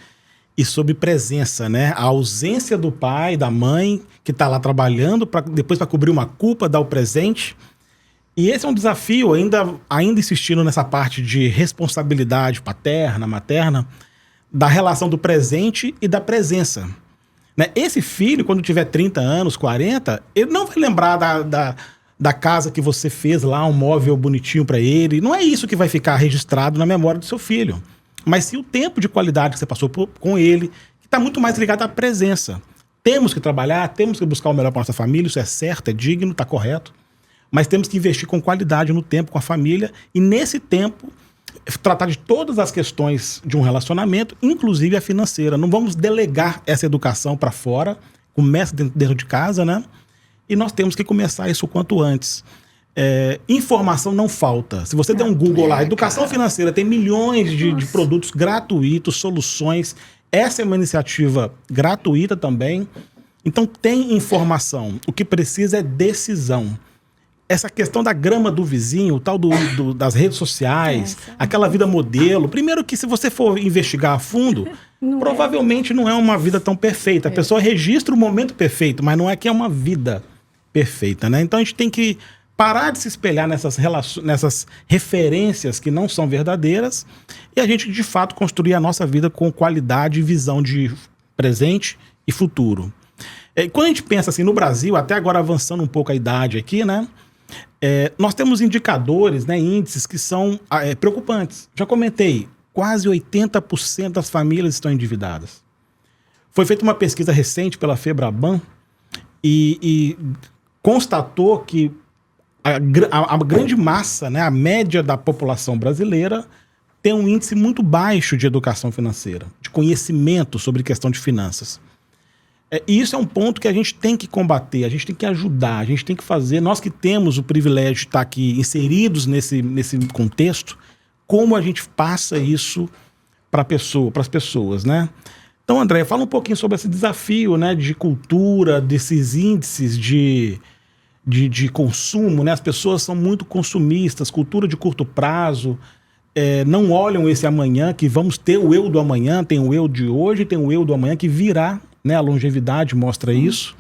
e sobre presença, né? A ausência do pai, da mãe, que tá lá trabalhando, depois para cobrir uma culpa, dar o presente. E esse é um desafio, ainda insistindo nessa parte de responsabilidade paterna, materna, da relação do presente e da presença. Né? Esse filho, quando tiver 30 anos, 40, ele não vai lembrar da casa que você fez lá, um móvel bonitinho para ele. Não é isso que vai ficar registrado na memória do seu filho. Mas sim o tempo de qualidade que você passou com ele, que está muito mais ligado à presença. Temos que trabalhar, temos que buscar o melhor para nossa família, isso é certo, é digno, está correto. Mas temos que investir com qualidade no tempo com a família. E nesse tempo, tratar de todas as questões de um relacionamento, inclusive a financeira. Não vamos delegar essa educação para fora, começa dentro de casa, né? E nós temos que começar isso o quanto antes. Informação não falta. Se você der um Google lá, educação financeira, tem milhões de produtos gratuitos, soluções. Essa é uma iniciativa gratuita também. Então tem informação. O que precisa é decisão. Essa questão da grama do vizinho, o tal das redes sociais, aquela vida modelo. Primeiro que se você for investigar a fundo, provavelmente não é uma vida tão perfeita. A pessoa registra o momento perfeito, mas não é que é uma vida perfeita, né? Então a gente tem que parar de se espelhar nessas referências que não são verdadeiras e a gente, de fato, construir a nossa vida com qualidade e visão de presente e futuro. Quando a gente pensa assim, no Brasil, até agora avançando um pouco a idade aqui, né? Nós temos indicadores, né, índices que são preocupantes. Já comentei, quase 80% das famílias estão endividadas. Foi feita uma pesquisa recente pela Febraban e constatou que a grande massa, né, a média da população brasileira tem um índice muito baixo de educação financeira, de conhecimento sobre questão de finanças. E isso é um ponto que a gente tem que combater, a gente tem que ajudar, a gente tem que fazer, nós que temos o privilégio de estar aqui inseridos nesse contexto, como a gente passa isso para as pessoas, né? Então, André, fala um pouquinho sobre esse desafio, né, de cultura, desses índices de consumo, né? As pessoas são muito consumistas, cultura de curto prazo, não olham esse amanhã, que vamos ter o eu do amanhã, tem o eu de hoje, tem o eu do amanhã que virá, né? A longevidade mostra isso.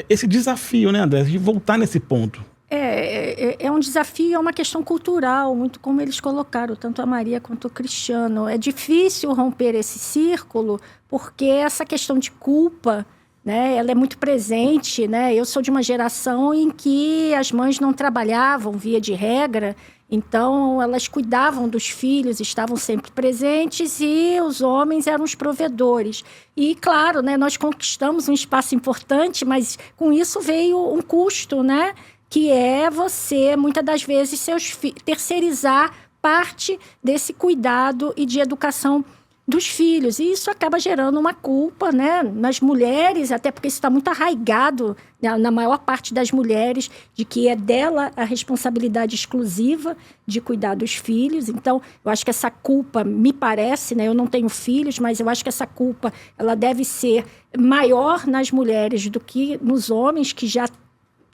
Esse desafio, né, André, de voltar nesse ponto. É um desafio, é uma questão cultural, muito como eles colocaram, tanto a Maria quanto o Cristiano. É difícil romper esse círculo, porque essa questão de culpa, né, ela é muito presente, né? Eu sou de uma geração em que as mães não trabalhavam, via de regra, então elas cuidavam dos filhos, estavam sempre presentes e os homens eram os provedores. E claro, né, nós conquistamos um espaço importante, mas com isso veio um custo, né? Que é você, muitas das vezes, terceirizar parte desse cuidado e de educação dos filhos. E isso acaba gerando uma culpa, né, nas mulheres, até porque isso está muito arraigado, né, na maior parte das mulheres, de que é dela a responsabilidade exclusiva de cuidar dos filhos. Então, eu acho que essa culpa, me parece, né, eu não tenho filhos, mas eu acho que essa culpa ela deve ser maior nas mulheres do que nos homens, que já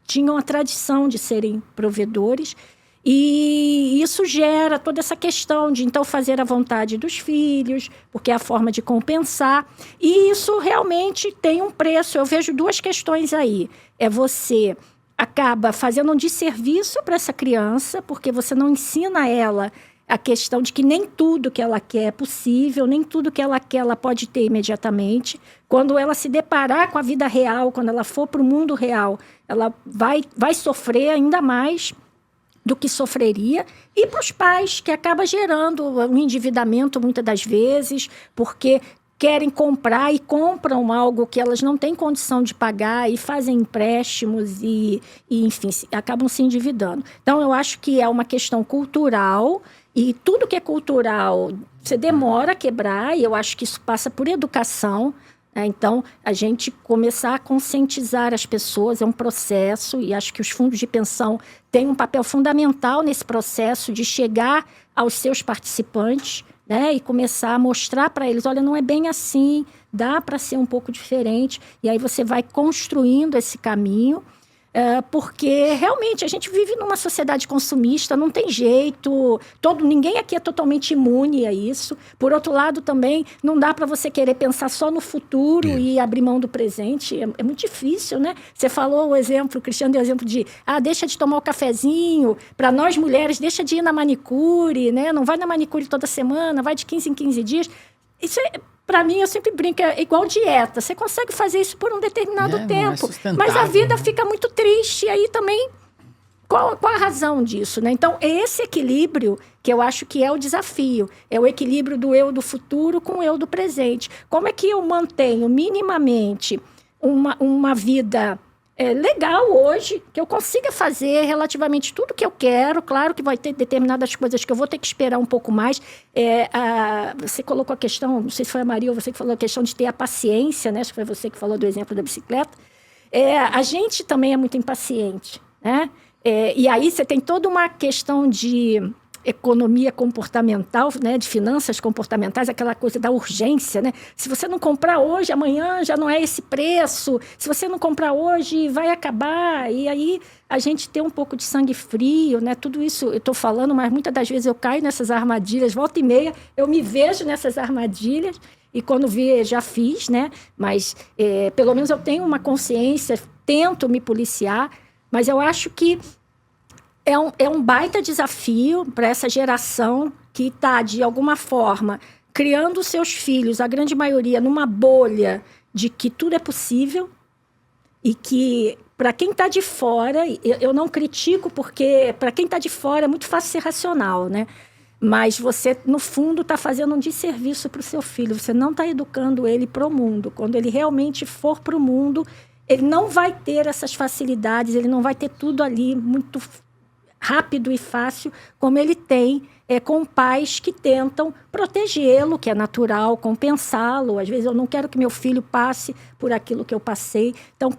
tinham a tradição de serem provedores. E isso gera toda essa questão de, então, fazer a vontade dos filhos, porque é a forma de compensar. E isso realmente tem um preço. Eu vejo duas questões aí. Você acaba fazendo um desserviço para essa criança, porque você não ensina ela a questão de que nem tudo que ela quer é possível, nem tudo que ela quer ela pode ter imediatamente. Quando ela se deparar com a vida real, quando ela for para o mundo real, ela vai sofrer ainda mais do que sofreria, e para os pais, que acaba gerando um endividamento muitas das vezes, porque querem comprar e compram algo que elas não têm condição de pagar e fazem empréstimos e enfim, acabam se endividando. Então, eu acho que é uma questão cultural, e tudo que é cultural você demora a quebrar, e eu acho que isso passa por educação. Então, a gente começar a conscientizar as pessoas é um processo, e acho que os fundos de pensão têm um papel fundamental nesse processo de chegar aos seus participantes, né, e começar a mostrar para eles, olha, não é bem assim, dá para ser um pouco diferente, e aí você vai construindo esse caminho, porque realmente a gente vive numa sociedade consumista, não tem jeito, ninguém aqui é totalmente imune a isso. Por outro lado, também não dá para você querer pensar só no futuro e abrir mão do presente, é muito difícil, né? Você falou o exemplo, o Cristiano deu o exemplo de, deixa de tomar o cafezinho, para nós mulheres, deixa de ir na manicure, né? Não vai na manicure toda semana, vai de 15 em 15 dias. Isso para mim, eu sempre brinco, é igual dieta. Você consegue fazer isso por um determinado tempo, mas a vida fica muito triste. E aí também, qual a razão disso, né? Então, é esse equilíbrio que eu acho que é o desafio. É o equilíbrio do eu do futuro com o eu do presente. Como é que eu mantenho minimamente uma vida legal hoje, que eu consiga fazer relativamente tudo que eu quero. Claro que vai ter determinadas coisas que eu vou ter que esperar um pouco mais. Você colocou a questão, não sei se foi a Maria ou você que falou a questão de ter a paciência, né? Acho que foi você que falou do exemplo da bicicleta. A gente também é muito impaciente, né? E aí você tem toda uma questão de economia comportamental, né, de finanças comportamentais, aquela coisa da urgência, né? Se você não comprar hoje, amanhã já não é esse preço. Se você não comprar hoje, vai acabar. E aí a gente tem um pouco de sangue frio, né? Tudo isso eu estou falando, mas muitas das vezes eu caio nessas armadilhas. Volta e meia, eu me vejo nessas armadilhas. E quando vi, já fiz, né? Mas pelo menos eu tenho uma consciência, tento me policiar, mas eu acho que é um baita desafio para essa geração que está, de alguma forma, criando seus filhos, a grande maioria, numa bolha de que tudo é possível e que, para quem está de fora, eu não critico, porque para quem está de fora é muito fácil ser racional, né? Mas você, no fundo, está fazendo um desserviço para o seu filho. Você não está educando ele para o mundo. Quando ele realmente for para o mundo, ele não vai ter essas facilidades, ele não vai ter tudo ali muito rápido e fácil, como ele tem com pais que tentam protegê-lo, que é natural, compensá-lo. Às vezes eu não quero que meu filho passe por aquilo que eu passei. Então,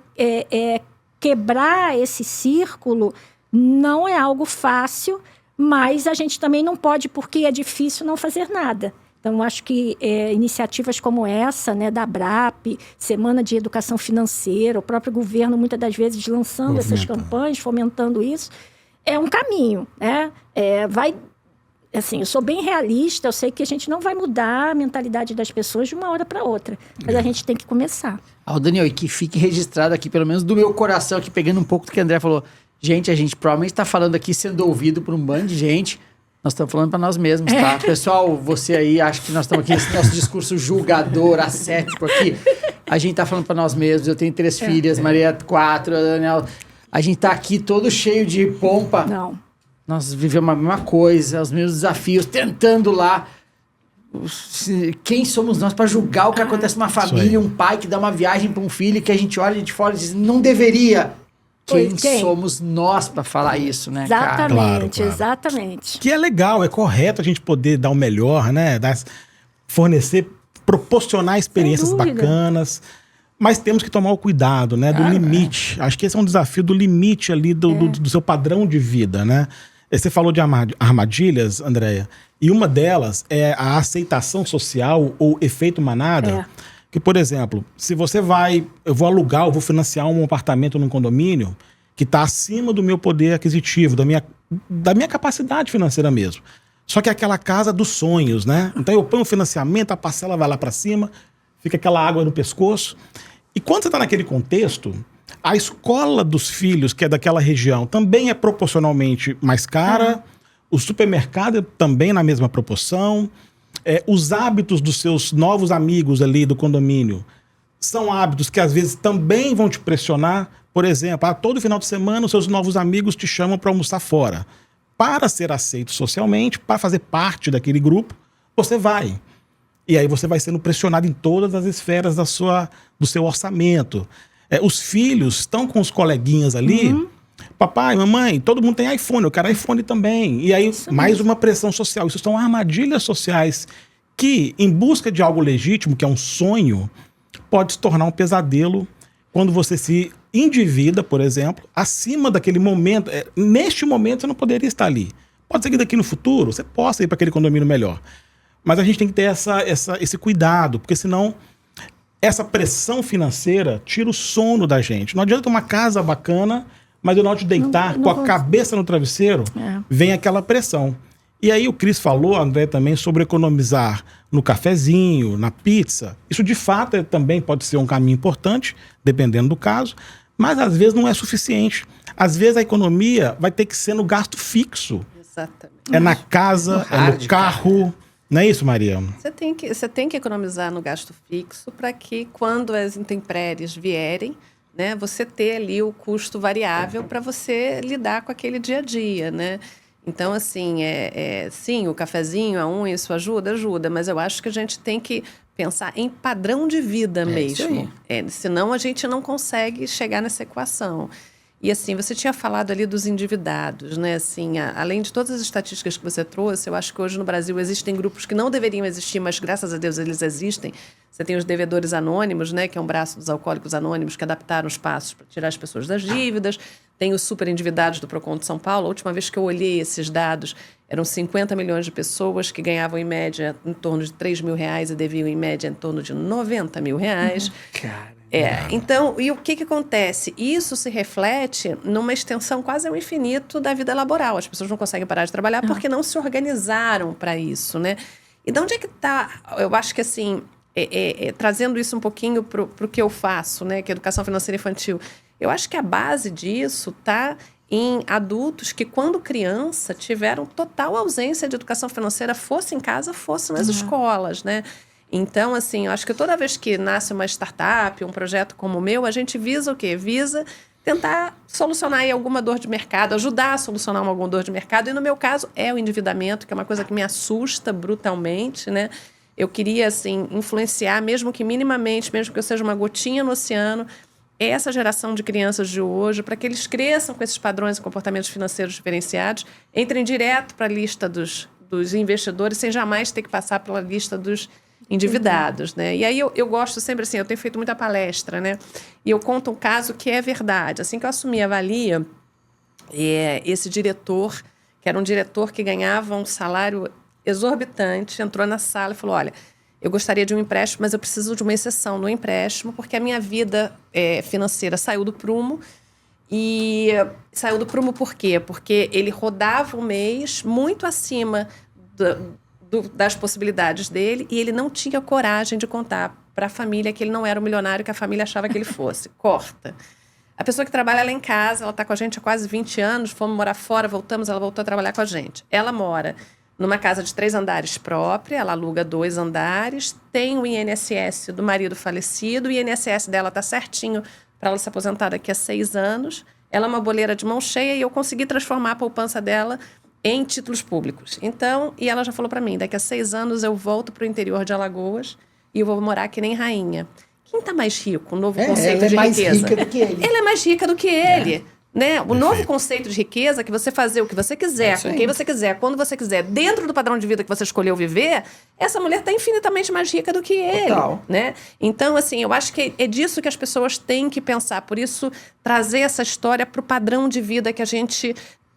quebrar esse círculo não é algo fácil, mas a gente também não pode, porque é difícil, não fazer nada. Então, eu acho que iniciativas como essa, né, da ABRAP, Semana de Educação Financeira, o próprio governo, muitas das vezes, lançando essas campanhas, fomentando isso, é um caminho, né? Assim, eu sou bem realista, eu sei que a gente não vai mudar a mentalidade das pessoas de uma hora para outra, mas a gente tem que começar. Daniel, e que fique registrado aqui, pelo menos do meu coração, aqui pegando um pouco do que o André falou. Gente, a gente provavelmente está falando aqui, sendo ouvido por um bando de gente. Nós estamos falando para nós mesmos, tá? Pessoal, você aí acha que nós estamos aqui nesse nosso discurso julgador, ascético aqui. A gente está falando para nós mesmos. Eu tenho 3 filhas, Maria 4, a Daniel. A gente tá aqui todo cheio de pompa. Não. Nós vivemos a mesma coisa, os mesmos desafios, tentando lá. Quem somos nós para julgar o que acontece numa família, um pai que dá uma viagem para um filho que a gente olha de fora e diz, não deveria. Quem somos nós para falar isso, né, exatamente, cara? Claro. Exatamente. Que é legal, é correto a gente poder dar o melhor, né? Proporcionar experiências bacanas. Mas temos que tomar o cuidado, né? Do limite. Acho que esse é um desafio do limite ali do seu padrão de vida, né? Você falou de armadilhas, Andréia, e uma delas é a aceitação social ou efeito manada. Que, por exemplo, se você eu vou alugar, eu vou financiar um apartamento num condomínio que está acima do meu poder aquisitivo, da minha capacidade financeira mesmo. Só que é aquela casa dos sonhos, né? Então eu ponho o financiamento, a parcela vai lá para cima, fica aquela água no pescoço. E quando você está naquele contexto, a escola dos filhos, que é daquela região, também é proporcionalmente mais cara, o supermercado também na mesma proporção, os hábitos dos seus novos amigos ali do condomínio são hábitos que às vezes também vão te pressionar. Por exemplo, todo final de semana os seus novos amigos te chamam para almoçar fora. Para ser aceito socialmente, para fazer parte daquele grupo, você vai. E aí você vai sendo pressionado em todas as esferas do seu orçamento. Os filhos estão com os coleguinhas ali. Papai, mamãe, todo mundo tem iPhone, eu quero iPhone também. E aí, mais uma pressão social. Isso são armadilhas sociais que, em busca de algo legítimo, que é um sonho, pode se tornar um pesadelo quando você se endivida, por exemplo, acima daquele momento. Neste momento, você não poderia estar ali. Pode ser que daqui no futuro você possa ir para aquele condomínio melhor. Mas a gente tem que ter esse cuidado, porque senão essa pressão financeira tira o sono da gente. Não adianta uma casa bacana, mas eu não te deitar com a cabeça no travesseiro, vem aquela pressão. E aí o Cris falou, André, também, sobre economizar no cafezinho, na pizza. Isso de fato também pode ser um caminho importante, dependendo do caso, mas às vezes não é suficiente. Às vezes a economia vai ter que ser no gasto fixo. Exatamente. É na casa, é no carro. Não é isso, Maria? Você tem que economizar no gasto fixo para que, quando as intempéries vierem, né, você ter ali o custo variável para você lidar com aquele dia a dia, né? Então, assim, sim, o cafezinho, a unha, isso ajuda, mas eu acho que a gente tem que pensar em padrão de vida mesmo. Senão a gente não consegue chegar nessa equação. E assim, você tinha falado ali dos endividados, né? Assim, além de todas as estatísticas que você trouxe, eu acho que hoje no Brasil existem grupos que não deveriam existir, mas graças a Deus eles existem. Você tem os devedores anônimos, né? Que é um braço dos alcoólicos anônimos que adaptaram os passos para tirar as pessoas das dívidas. Tem os super endividados do Procon de São Paulo. A última vez que eu olhei esses dados, eram 50 milhões de pessoas que ganhavam em média em torno de R$3.000 e deviam em média em torno de R$90.000. Cara. Então, e o que acontece? Isso se reflete numa extensão quase ao infinito da vida laboral. As pessoas não conseguem parar de trabalhar porque não se organizaram para isso, né? E de onde é que está? Eu acho que, assim, trazendo isso um pouquinho para o que eu faço, né? Que é educação financeira infantil. Eu acho que a base disso está em adultos que, quando criança, tiveram total ausência de educação financeira, fosse em casa, fosse nas escolas, né? Então, assim, eu acho que toda vez que nasce uma startup, um projeto como o meu, a gente visa o quê? Visa tentar solucionar aí alguma dor de mercado, ajudar a solucionar alguma dor de mercado. E no meu caso, é o endividamento, que é uma coisa que me assusta brutalmente, né? Eu queria, assim, influenciar, mesmo que minimamente, mesmo que eu seja uma gotinha no oceano, essa geração de crianças de hoje, para que eles cresçam com esses padrões e comportamentos financeiros diferenciados, entrem direto para a lista dos investidores, sem jamais ter que passar pela lista dos endividados, né? E aí eu gosto sempre assim, eu tenho feito muita palestra, né? E eu conto um caso que é verdade. Assim que eu assumi a Valia, esse diretor, que era um diretor que ganhava um salário exorbitante, entrou na sala e falou, olha, eu gostaria de um empréstimo, mas eu preciso de uma exceção no empréstimo, porque a minha vida financeira saiu do prumo. E saiu do prumo por quê? Porque ele rodava o mês muito acima das possibilidades dele e ele não tinha coragem de contar para a família que ele não era o milionário que a família achava que ele fosse. Corta. A pessoa que trabalha lá em casa, ela está com a gente há quase 20 anos, fomos morar fora, voltamos, ela voltou a trabalhar com a gente. Ela mora numa casa de 3 andares própria, ela aluga 2 andares, tem o INSS do marido falecido, o INSS dela está certinho para ela se aposentar daqui a 6 anos. Ela é uma boleira de mão cheia e eu consegui transformar a poupança dela em títulos públicos. Então, e ela já falou para mim, daqui a 6 anos eu volto para o interior de Alagoas e eu vou morar que nem rainha. Quem está mais rico? O novo conceito de riqueza. Ela é mais rica do que ele. Ela é mais rica do que ele. Né? O novo conceito de riqueza é que você fazer o que você quiser, com quem você quiser, quando você quiser, dentro do padrão de vida que você escolheu viver, essa mulher está infinitamente mais rica do que ele. Né? Então, assim, eu acho que é disso que as pessoas têm que pensar. Por isso, trazer essa história para o padrão de vida que a gente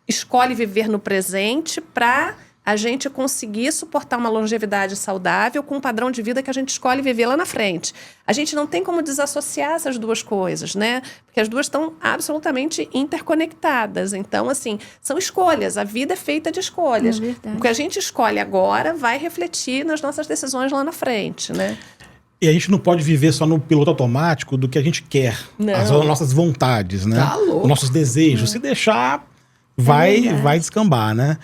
escolhe viver no presente para a gente conseguir suportar uma longevidade saudável com um padrão de vida que a gente escolhe viver lá na frente. A gente não tem como desassociar essas duas coisas, né? Porque as duas estão absolutamente interconectadas. Então, assim, são escolhas. A vida é feita de escolhas. O que a gente escolhe agora vai refletir nas nossas decisões lá na frente, né? E a gente não pode viver só no piloto automático do que a gente quer. As nossas vontades, né? Tá louco. Nossos desejos. Se deixar, vai descambar, né?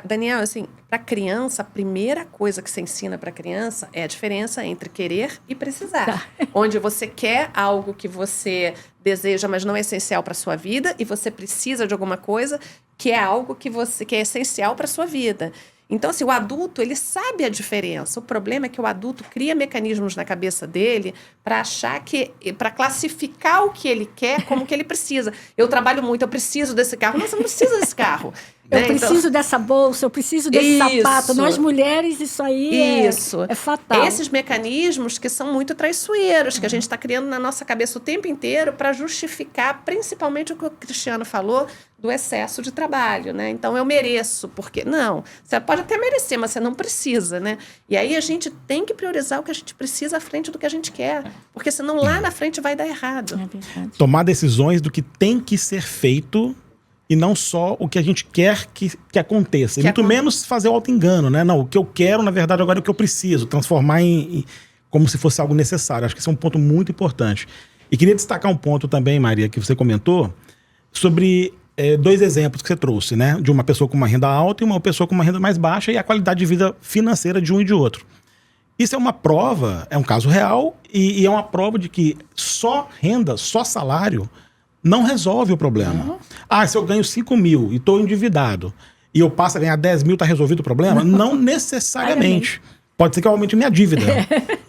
Daniel, assim, para criança, a primeira coisa que você ensina para criança é a diferença entre querer e precisar. Onde você quer algo que você deseja, mas não é essencial para sua vida, e você precisa de alguma coisa que é algo que é essencial para sua vida. Então, assim, o adulto, ele sabe a diferença. O problema é que o adulto cria mecanismos na cabeça dele para achar para classificar o que ele quer como que ele precisa. Eu trabalho muito, eu preciso desse carro. Mas você não precisa desse carro. Eu preciso dessa bolsa, eu preciso desse sapato. Nós mulheres, isso aí é fatal. Esses mecanismos que são muito traiçoeiros, que a gente está criando na nossa cabeça o tempo inteiro para justificar, principalmente o que o Cristiano falou, do excesso de trabalho, né? Então, eu mereço, porque... Não, você pode até merecer, mas você não precisa, né? E aí, a gente tem que priorizar o que a gente precisa à frente do que a gente quer, porque senão lá na frente vai dar errado. Tomar decisões do que tem que ser feito e não só o que a gente quer que aconteça. E muito menos fazer o auto-engano, né? Não, o que eu quero, na verdade, agora é o que eu preciso. Transformar como se fosse algo necessário. Acho que esse é um ponto muito importante. E queria destacar um ponto também, Maria, que você comentou, sobre 2 exemplos que você trouxe, né? De uma pessoa com uma renda alta e uma pessoa com uma renda mais baixa e a qualidade de vida financeira de um e de outro. Isso é uma prova, é um caso real e é uma prova de que só renda, só salário não resolve o problema. Se eu ganho 5 mil e estou endividado e eu passo a ganhar 10 mil, tá resolvido o problema? Não necessariamente. Pode ser que eu aumente minha dívida.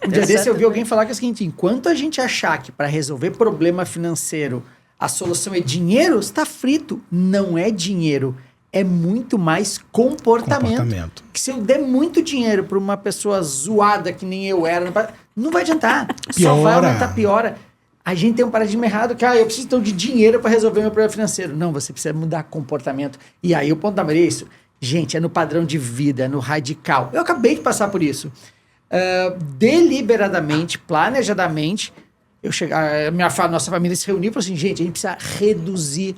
Um dia desse eu vi alguém falar que é o seguinte, enquanto a gente achar que para resolver problema financeiro a solução é dinheiro, está frito. Não é dinheiro. É muito mais comportamento. Que se eu der muito dinheiro para uma pessoa zoada que nem eu era, não vai adiantar. Piora. Só vai aumentar, piora. A gente tem um paradigma errado que eu preciso então de dinheiro para resolver meu problema financeiro. Não, você precisa mudar comportamento. E aí o ponto da Maria é isso. Gente, é no padrão de vida, é no radical. Eu acabei de passar por isso. Deliberadamente, planejadamente, nossa família se reuniu e falou assim, gente, a gente precisa reduzir,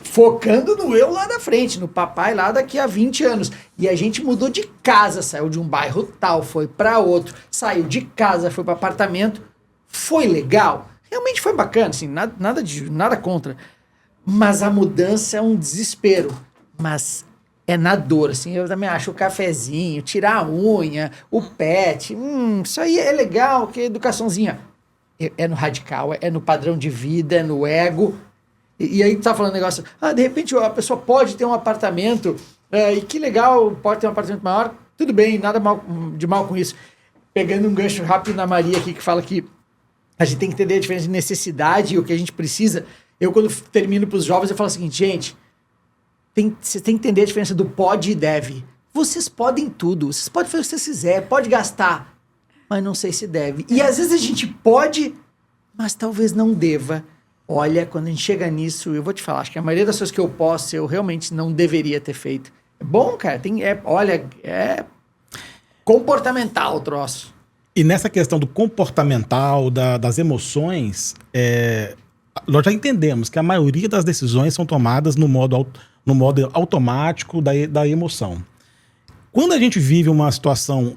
focando no eu lá da frente, no papai lá daqui a 20 anos. E a gente mudou de casa, saiu de um bairro tal, foi para outro, saiu de casa, foi para apartamento. Foi legal? Realmente foi bacana, assim, nada contra. Mas a mudança é um desespero. Mas é na dor, assim, eu também acho o cafezinho, tirar a unha, o pet, isso aí é legal, que educaçãozinha. É no radical, é no padrão de vida, é no ego. E aí tu tá falando negócio, de repente a pessoa pode ter um apartamento, e que legal, pode ter um apartamento maior, tudo bem, nada de mal com isso. Pegando um gancho rápido na Maria aqui, que fala que a gente tem que entender a diferença de necessidade e o que a gente precisa. Eu, quando termino para os jovens, eu falo o seguinte, gente, você tem que entender a diferença do pode e deve. Vocês podem tudo, vocês podem fazer o que vocês quiserem, pode gastar, mas não sei se deve. E às vezes a gente pode, mas talvez não deva. Olha, quando a gente chega nisso, eu vou te falar, acho que a maioria das coisas que eu posso, eu realmente não deveria ter feito. É bom, cara, é comportamental o troço. E nessa questão do comportamental, das emoções, nós já entendemos que a maioria das decisões são tomadas no modo automático da emoção. Quando a gente vive uma situação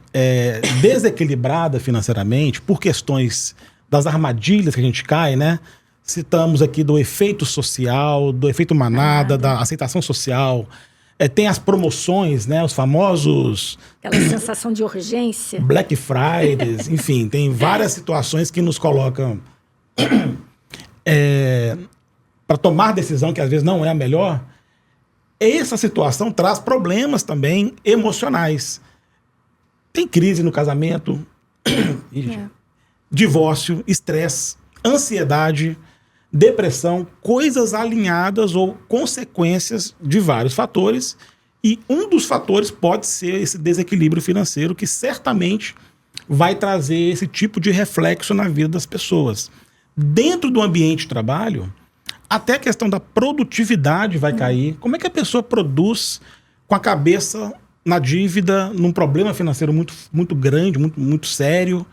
desequilibrada financeiramente, por questões das armadilhas que a gente cai, né? Citamos aqui do efeito social, do efeito manada, da aceitação social. Tem as promoções, né? Os famosos... Aquela sensação de urgência. Black Fridays, enfim, tem várias situações que nos colocam para tomar decisão que às vezes não é a melhor. Essa situação traz problemas também emocionais. Tem crise no casamento, divórcio, estresse, ansiedade, depressão, coisas alinhadas ou consequências de vários fatores, e um dos fatores pode ser esse desequilíbrio financeiro que certamente vai trazer esse tipo de reflexo na vida das pessoas. Dentro do ambiente de trabalho, até a questão da produtividade vai cair. Como é que a pessoa produz com a cabeça na dívida, num problema financeiro muito, muito grande, muito, muito sério?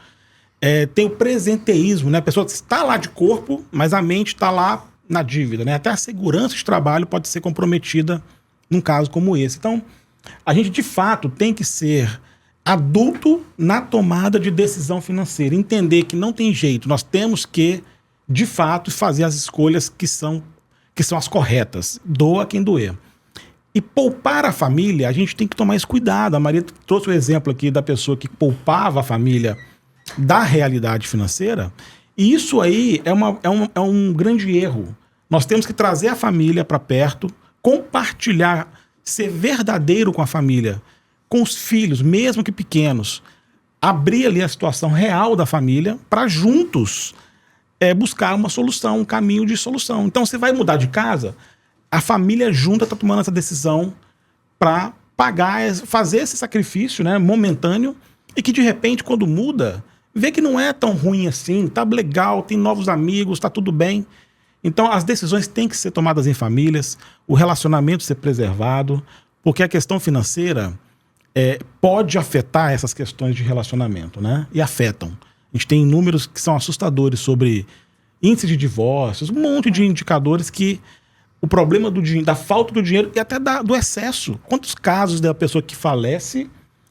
Tem o presenteísmo, né? A pessoa está lá de corpo, mas a mente está lá na dívida, né? Até a segurança de trabalho pode ser comprometida num caso como esse. Então, a gente de fato tem que ser adulto na tomada de decisão financeira, entender que não tem jeito, nós temos que, de fato, fazer as escolhas que são as corretas. Doa quem doer. E poupar a família, a gente tem que tomar esse cuidado. A Maria trouxe o exemplo aqui da pessoa que poupava a família da realidade financeira, e isso aí é um grande erro. Nós temos que trazer a família para perto, compartilhar, ser verdadeiro com a família, com os filhos, mesmo que pequenos, abrir ali a situação real da família para juntos buscar uma solução, um caminho de solução. Então, você vai mudar de casa, a família junta está tomando essa decisão para pagar, fazer esse sacrifício, né, momentâneo, e que de repente, quando muda, vê que não é tão ruim assim, tá legal, tem novos amigos, tá tudo bem. Então as decisões têm que ser tomadas em famílias, o relacionamento ser preservado, porque a questão financeira pode afetar essas questões de relacionamento, né? E afetam. A gente tem números que são assustadores sobre índice de divórcios, um monte de indicadores que o problema da falta do dinheiro e até do excesso. Quantos casos da pessoa que falece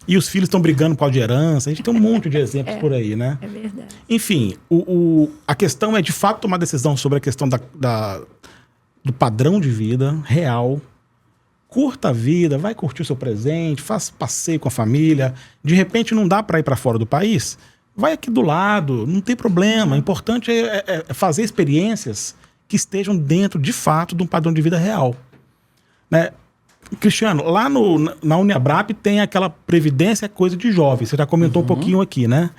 e os filhos estão brigando por causa de herança? A gente tem um monte de exemplos por aí, né? É verdade. Enfim, a questão é de fato tomar decisão sobre a questão do padrão de vida real. Curta a vida, vai curtir o seu presente, faça passeio com a família. De repente não dá para ir para fora do país? Vai aqui do lado, não tem problema. O importante é fazer experiências que estejam dentro, de fato, de um padrão de vida real. Né? Cristiano, lá na Uniabrap tem aquela previdência coisa de jovem. Você já comentou um pouquinho aqui, né?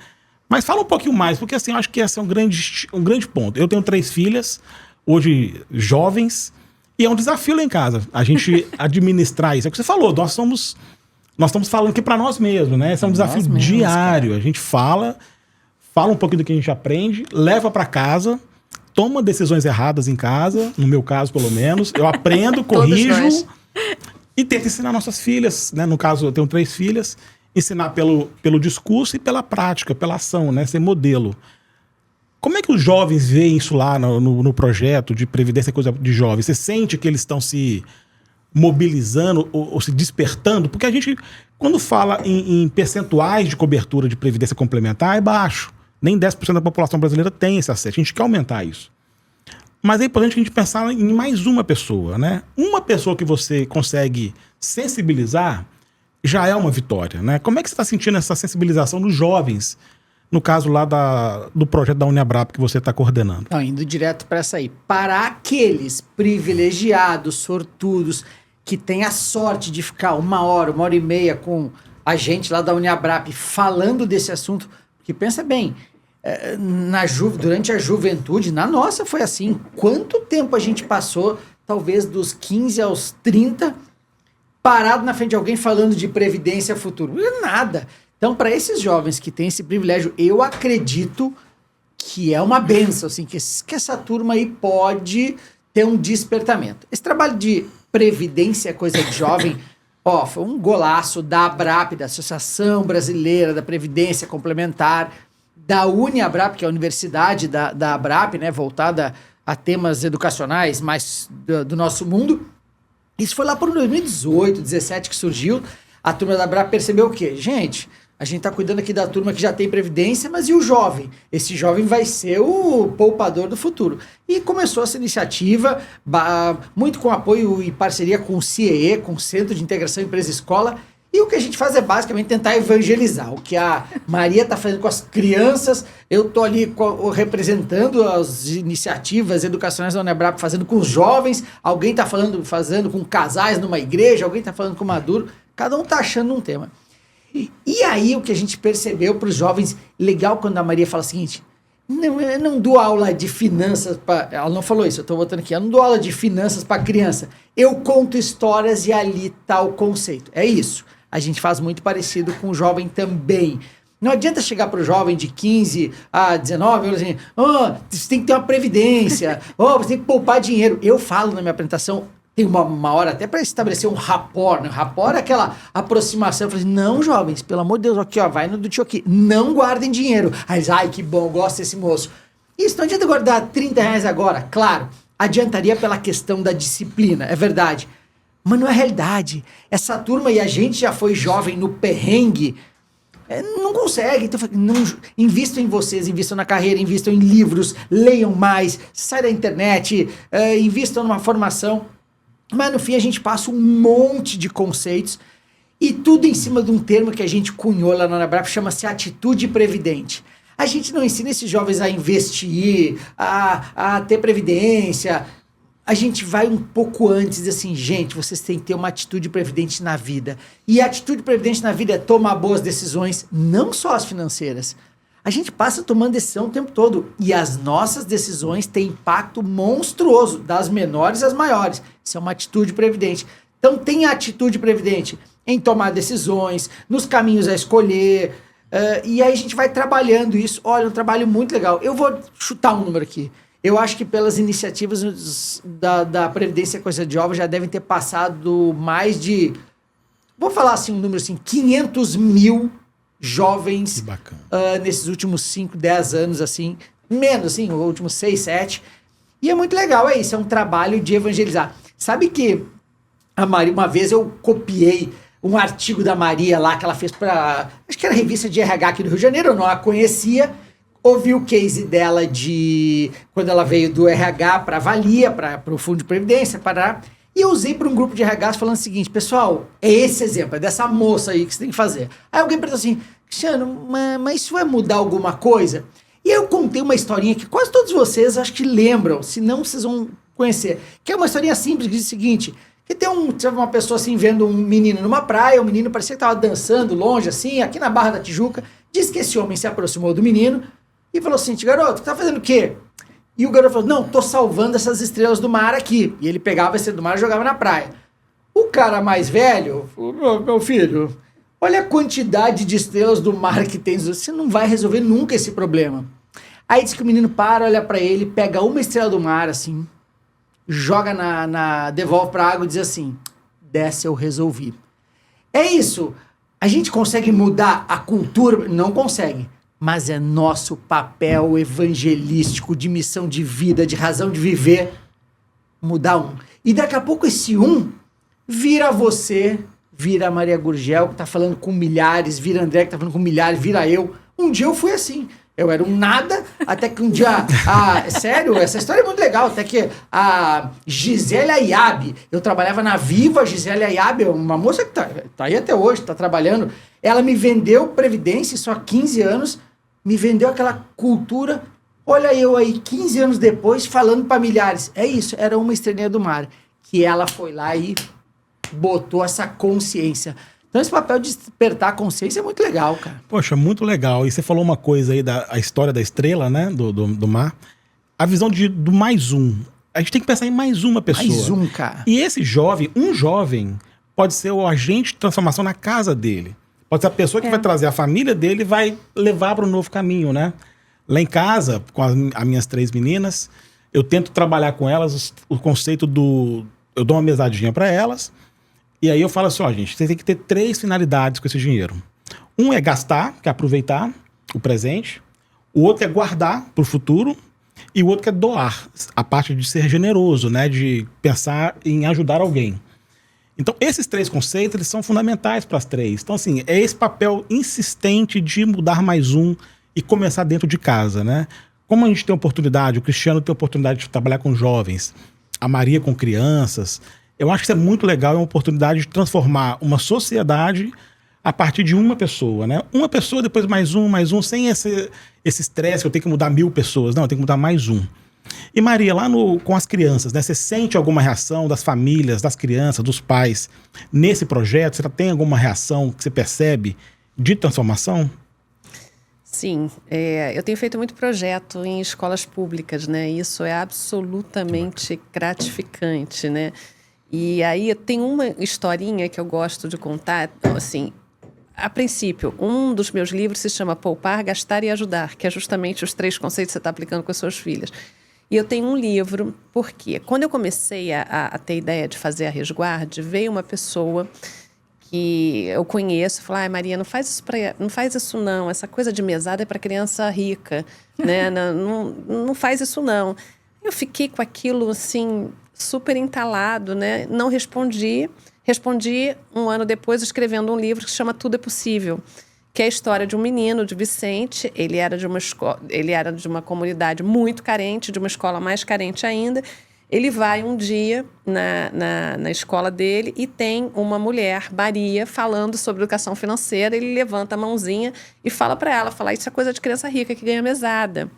Mas fala um pouquinho mais, porque assim, eu acho que esse é um grande ponto. Eu tenho 3 filhas, hoje jovens, e é um desafio lá em casa. A gente administrar isso. É o que você falou, nós estamos falando aqui para nós mesmos, né? Esse é um desafio diário. Cara. A gente fala um pouquinho do que a gente aprende, leva para casa, toma decisões erradas em casa, no meu caso, pelo menos. Eu aprendo, corrijo e tento ensinar nossas filhas, né? No caso, eu tenho 3 filhas, ensinar pelo discurso e pela prática, pela ação, né? Ser modelo. Como é que os jovens veem isso lá no projeto de Previdência Coisa de Jovens? Você sente que eles estão se mobilizando ou se despertando? Porque a gente, quando fala em percentuais de cobertura de Previdência Complementar, é baixo. Nem 10% da população brasileira tem esse acesso. A gente quer aumentar isso. Mas é importante a gente pensar em mais uma pessoa, né? Uma pessoa que você consegue sensibilizar já é uma vitória, né? Como é que você está sentindo essa sensibilização dos jovens, no caso lá do projeto da Uniabrap que você está coordenando? Não, indo direto para essa aí. Para aqueles privilegiados, sortudos, que têm a sorte de ficar 1 hora e meia com a gente lá da Uniabrap falando desse assunto, porque pensa bem, durante a juventude, na nossa foi assim, quanto tempo a gente passou, talvez dos 15 aos 30, parado na frente de alguém falando de previdência futuro? Nada. Então, para esses jovens que têm esse privilégio, eu acredito que é uma benção, assim, que essa turma aí pode ter um despertamento. Esse trabalho de previdência, coisa de jovem, foi um golaço da ABRAP, da Associação Brasileira da Previdência Complementar, da Uniabrap, que é a universidade da ABRAP, né, voltada a temas educacionais mais do nosso mundo. Isso foi lá por 2018, 2017 que surgiu. A turma da ABRAP percebeu o quê? Gente, a gente está cuidando aqui da turma que já tem previdência, mas e o jovem? Esse jovem vai ser o poupador do futuro. E começou essa iniciativa, muito com apoio e parceria com o CIEE, com o Centro de Integração Empresa-Escola. E o que a gente faz é basicamente tentar evangelizar. O que a Maria está fazendo com as crianças, eu estou ali representando as iniciativas educacionais da Uniabrap, fazendo com os jovens, alguém está fazendo com casais numa igreja, alguém está falando com maduro, cada um está achando um tema. E aí o que a gente percebeu para os jovens, legal quando a Maria fala o seguinte, eu não dou aula de finanças para... Ela não falou isso, eu estou botando aqui, eu não dou aula de finanças para criança, eu conto histórias e ali está o conceito. É isso. A gente faz muito parecido com o jovem também. Não adianta chegar para o jovem de 15 a 19 anos assim, você tem que ter uma previdência, você tem que poupar dinheiro. Eu falo na minha apresentação, tem uma hora até para estabelecer um rapport, né? Rapport é aquela aproximação. Eu falei, não, jovens, pelo amor de Deus, aqui, vai no do tio aqui, não guardem dinheiro. Aí eles, ai, que bom, eu gosto desse moço. Isso, não adianta guardar R$30 agora, claro, adiantaria pela questão da disciplina, é verdade. Mas não é realidade. Essa turma, e a gente já foi jovem no perrengue, não consegue. Então, invistam em vocês, invistam na carreira, invistam em livros, leiam mais, sai da internet, invistam numa formação. Mas no fim a gente passa um monte de conceitos e tudo em cima de um termo que a gente cunhou lá na Uniabrap, chama-se atitude previdente. A gente não ensina esses jovens a investir, a ter previdência. A gente vai um pouco antes, diz assim, gente, vocês têm que ter uma atitude previdente na vida. E a atitude previdente na vida é tomar boas decisões, não só as financeiras. A gente passa tomando decisão o tempo todo. E as nossas decisões têm impacto monstruoso, das menores às maiores. Isso é uma atitude previdente. Então tem a atitude previdente em tomar decisões, nos caminhos a escolher. E aí a gente vai trabalhando isso. Olha, um trabalho muito legal. Eu vou chutar um número aqui. Eu acho que pelas iniciativas da Previdência Coisa de Jovem já devem ter passado mais de... Vou falar assim um número assim, 500 mil jovens nesses últimos 5, 10 anos, assim, menos, assim, os últimos 6, 7. E é muito legal, é isso, é um trabalho de evangelizar. Sabe que a Maria, uma vez eu copiei um artigo da Maria lá que ela fez para, acho que era a revista de RH aqui do Rio de Janeiro, eu não a conhecia, ouvi o case dela de quando ela veio do RH para Valia, para o Fundo de Previdência, e eu usei para um grupo de RH falando o seguinte, pessoal, é esse exemplo, é dessa moça aí que você tem que fazer. Aí alguém perguntou assim, Cristiano, mas isso vai mudar alguma coisa? E eu contei uma historinha que quase todos vocês acho que lembram, se não vocês vão conhecer, que é uma historinha simples que diz o seguinte, Que tem uma pessoa assim, vendo um menino numa praia, o menino parecia que tava dançando longe, assim, aqui na Barra da Tijuca. Diz que esse homem se aproximou do menino e falou assim, garoto, tá fazendo o quê? E o garoto falou, não, tô salvando essas estrelas do mar aqui. E ele pegava a estrela do mar e jogava na praia. O cara mais velho falou, meu filho, olha a quantidade de estrelas do mar que tem. Você não vai resolver nunca esse problema. Aí diz que o menino para, olha pra ele, pega uma estrela do mar, assim, joga devolve pra água e diz assim, dessa eu resolvi. É isso. A gente consegue mudar a cultura? Não consegue. Mas é nosso papel evangelístico, de missão de vida, de razão de viver, mudar um. E daqui a pouco esse um vira você, vira a Maria Gurgel, que tá falando com milhares, vira André, que tá falando com milhares, vira eu. Um dia eu fui assim. Eu era um nada, até que um dia... sério, essa história é muito legal. Até que a Gisele Ayabe, eu trabalhava na Viva, a Gisele Ayabe, uma moça que tá aí até hoje, tá trabalhando. Ela me vendeu Previdência, só há 15 anos, me vendeu aquela cultura. Olha eu aí, 15 anos depois, falando para milhares. É isso, era uma estrelinha do mar. Que ela foi lá e botou essa consciência. Então esse papel de despertar a consciência é muito legal, cara. Poxa, muito legal. E você falou uma coisa aí a história da estrela, né? Do mar. A visão do mais um. A gente tem que pensar em mais uma pessoa. Mais um, cara. E esse jovem, pode ser o agente de transformação na casa dele. Pode ser a pessoa que vai trazer a família dele e vai levar para um novo caminho, né? Lá em casa, com as minhas 3 meninas, eu tento trabalhar com elas o conceito eu dou uma mesadinha para elas, e aí eu falo assim, gente, você tem que ter 3 finalidades com esse dinheiro. Um é gastar, que é aproveitar o presente. O outro é guardar para o futuro. E o outro que é doar, a parte de ser generoso, né? De pensar em ajudar alguém. Então, esses 3 conceitos, eles são fundamentais para as 3. Então, assim, é esse papel insistente de mudar mais um e começar dentro de casa, né? Como a gente tem oportunidade, o Cristiano tem oportunidade de trabalhar com jovens, a Maria com crianças, eu acho que isso é muito legal, é uma oportunidade de transformar uma sociedade a partir de uma pessoa, né? Uma pessoa, depois mais um, sem esse estresse que eu tenho que mudar 1000 pessoas. Não, eu tenho que mudar mais um. E Maria, lá com as crianças, né? Você sente alguma reação das famílias, das crianças, dos pais nesse projeto? Você tem alguma reação que você percebe de transformação? Sim, eu tenho feito muito projeto em escolas públicas, né? Isso é absolutamente gratificante, né? E aí tem uma historinha que eu gosto de contar, assim, a princípio, um dos meus livros se chama Poupar, Gastar e Ajudar, que é justamente os 3 conceitos que você está aplicando com as suas filhas. E eu tenho um livro, porque quando eu comecei a ter ideia de fazer a Resguarde, veio uma pessoa que eu conheço, falou, Maria, não faz isso não, essa coisa de mesada é para criança rica, né? não faz isso não. Eu fiquei com aquilo, assim, super entalado, né? Não respondi. Respondi 1 ano depois escrevendo um livro que se chama Tudo é Possível, que é a história de um menino, de Vicente. Ele era de uma comunidade muito carente, de uma escola mais carente ainda. Ele vai um dia na escola dele e tem uma mulher, Maria, falando sobre educação financeira. Ele levanta a mãozinha e fala para ela, isso é coisa de criança rica que ganha mesada.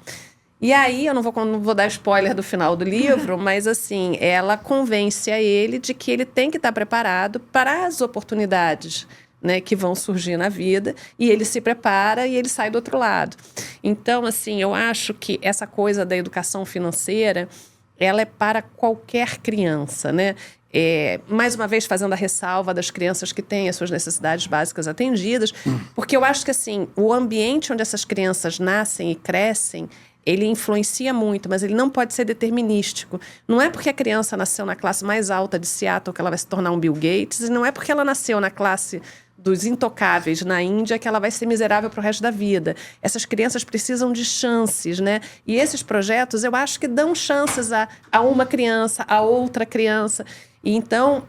E aí, eu não vou dar spoiler do final do livro, mas assim, ela convence a ele de que ele tem que estar preparado para as oportunidades, né, que vão surgir na vida, e ele se prepara e ele sai do outro lado. Então, assim, eu acho que essa coisa da educação financeira, ela é para qualquer criança, né? Mais uma vez, fazendo a ressalva das crianças que têm as suas necessidades básicas atendidas, porque eu acho que, assim, o ambiente onde essas crianças nascem e crescem, ele influencia muito, mas ele não pode ser determinístico. Não é porque a criança nasceu na classe mais alta de Seattle que ela vai se tornar um Bill Gates, e não é porque ela nasceu na classe dos intocáveis na Índia que ela vai ser miserável para o resto da vida. Essas crianças precisam de chances, né? E esses projetos, eu acho que dão chances a uma criança, a outra criança. E então,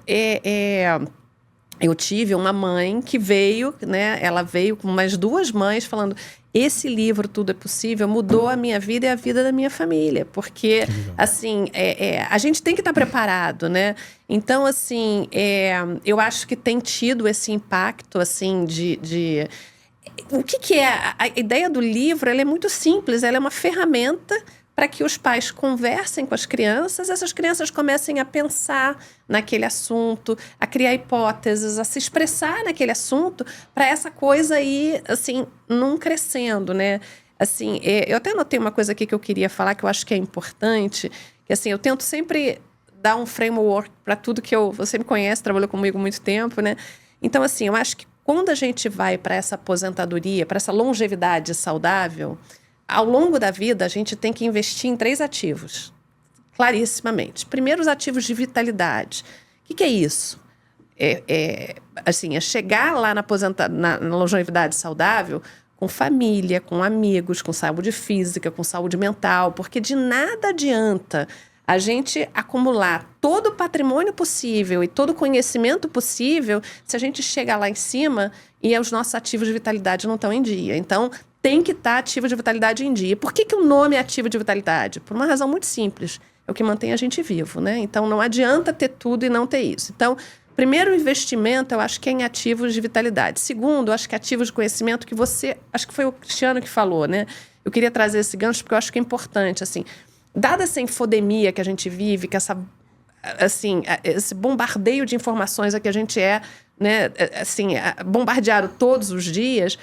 eu tive uma mãe que veio, né? Ela veio com mais 2 mães falando: esse livro, Tudo é Possível, mudou a minha vida e a vida da minha família. Porque, assim, a gente tem que estar preparado, né? Então, assim, eu acho que tem tido esse impacto, assim, o que é? A ideia do livro, ela é muito simples. Ela é uma ferramenta para que os pais conversem com as crianças, essas crianças comecem a pensar naquele assunto, a criar hipóteses, a se expressar naquele assunto, para essa coisa ir, assim, não crescendo, né? Assim, eu até anotei uma coisa aqui que eu queria falar, que eu acho que é importante, que assim, eu tento sempre dar um framework para tudo que você me conhece, trabalhou comigo há muito tempo, né? Então, assim, eu acho que quando a gente vai para essa aposentadoria, para essa longevidade saudável, ao longo da vida, a gente tem que investir em 3 ativos, clarissimamente. Primeiro, os ativos de vitalidade. O que é isso? Assim, é chegar lá na longevidade saudável com família, com amigos, com saúde física, com saúde mental, porque de nada adianta a gente acumular todo o patrimônio possível e todo o conhecimento possível se a gente chegar lá em cima e os nossos ativos de vitalidade não estão em dia. Então, tem que estar ativo de vitalidade em dia. Por que o nome é ativo de vitalidade? Por uma razão muito simples. É o que mantém a gente vivo, né? Então, não adianta ter tudo e não ter isso. Então, primeiro investimento, eu acho que é em ativos de vitalidade. Segundo, eu acho que ativos de conhecimento que acho que foi o Cristiano que falou, né? Eu queria trazer esse gancho porque eu acho que é importante, assim. Dada essa infodemia que a gente vive, que esse bombardeio de informações a que a gente né, assim, bombardeado todos os dias,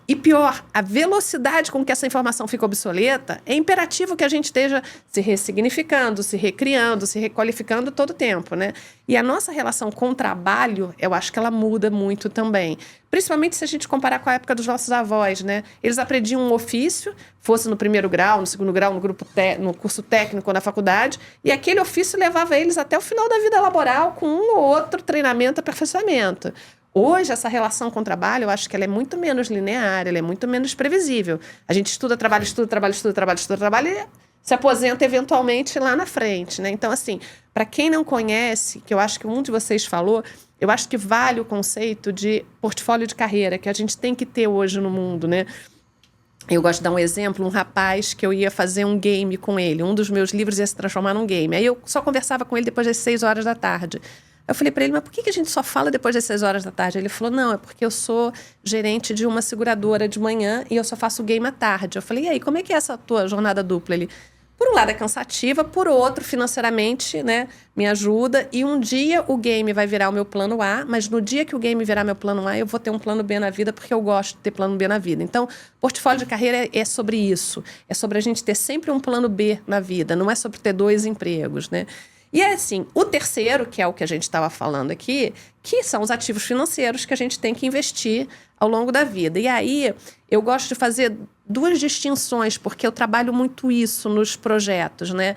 e pior, a velocidade com que essa informação fica obsoleta, é imperativo que a gente esteja se ressignificando, se recriando, se requalificando todo o tempo, né? E a nossa relação com o trabalho, eu acho que ela muda muito também. Principalmente se a gente comparar com a época dos nossos avós, né? Eles aprendiam um ofício, fosse no 1º grau, no 2º grau, no curso técnico ou na faculdade, e aquele ofício levava eles até o final da vida laboral com um ou outro treinamento, aperfeiçoamento. Hoje, essa relação com o trabalho, eu acho que ela é muito menos linear, ela é muito menos previsível. A gente estuda, trabalha e se aposenta eventualmente lá na frente, né? Então, assim, para quem não conhece, que eu acho que um de vocês falou, eu acho que vale o conceito de portfólio de carreira, que a gente tem que ter hoje no mundo, né? Eu gosto de dar um exemplo, um rapaz que eu ia fazer um game com ele, um dos meus livros ia se transformar num game. Aí eu só conversava com ele depois das 6 horas da tarde. Eu falei para ele, mas por que a gente só fala depois das 6 horas da tarde? Ele falou, não, é porque eu sou gerente de uma seguradora de manhã e eu só faço game à tarde. Eu falei, e aí, como é que é essa tua jornada dupla? Ele, por um lado é cansativa, por outro, financeiramente, né, me ajuda. E um dia o game vai virar o meu plano A, mas no dia que o game virar meu plano A, eu vou ter um plano B na vida, porque eu gosto de ter plano B na vida. Então, portfólio de carreira é sobre isso. É sobre a gente ter sempre um plano B na vida, não é sobre ter 2 empregos, né? E é assim, o terceiro, que é o que a gente estava falando aqui, que são os ativos financeiros que a gente tem que investir ao longo da vida. E aí, eu gosto de fazer 2 distinções, porque eu trabalho muito isso nos projetos, né?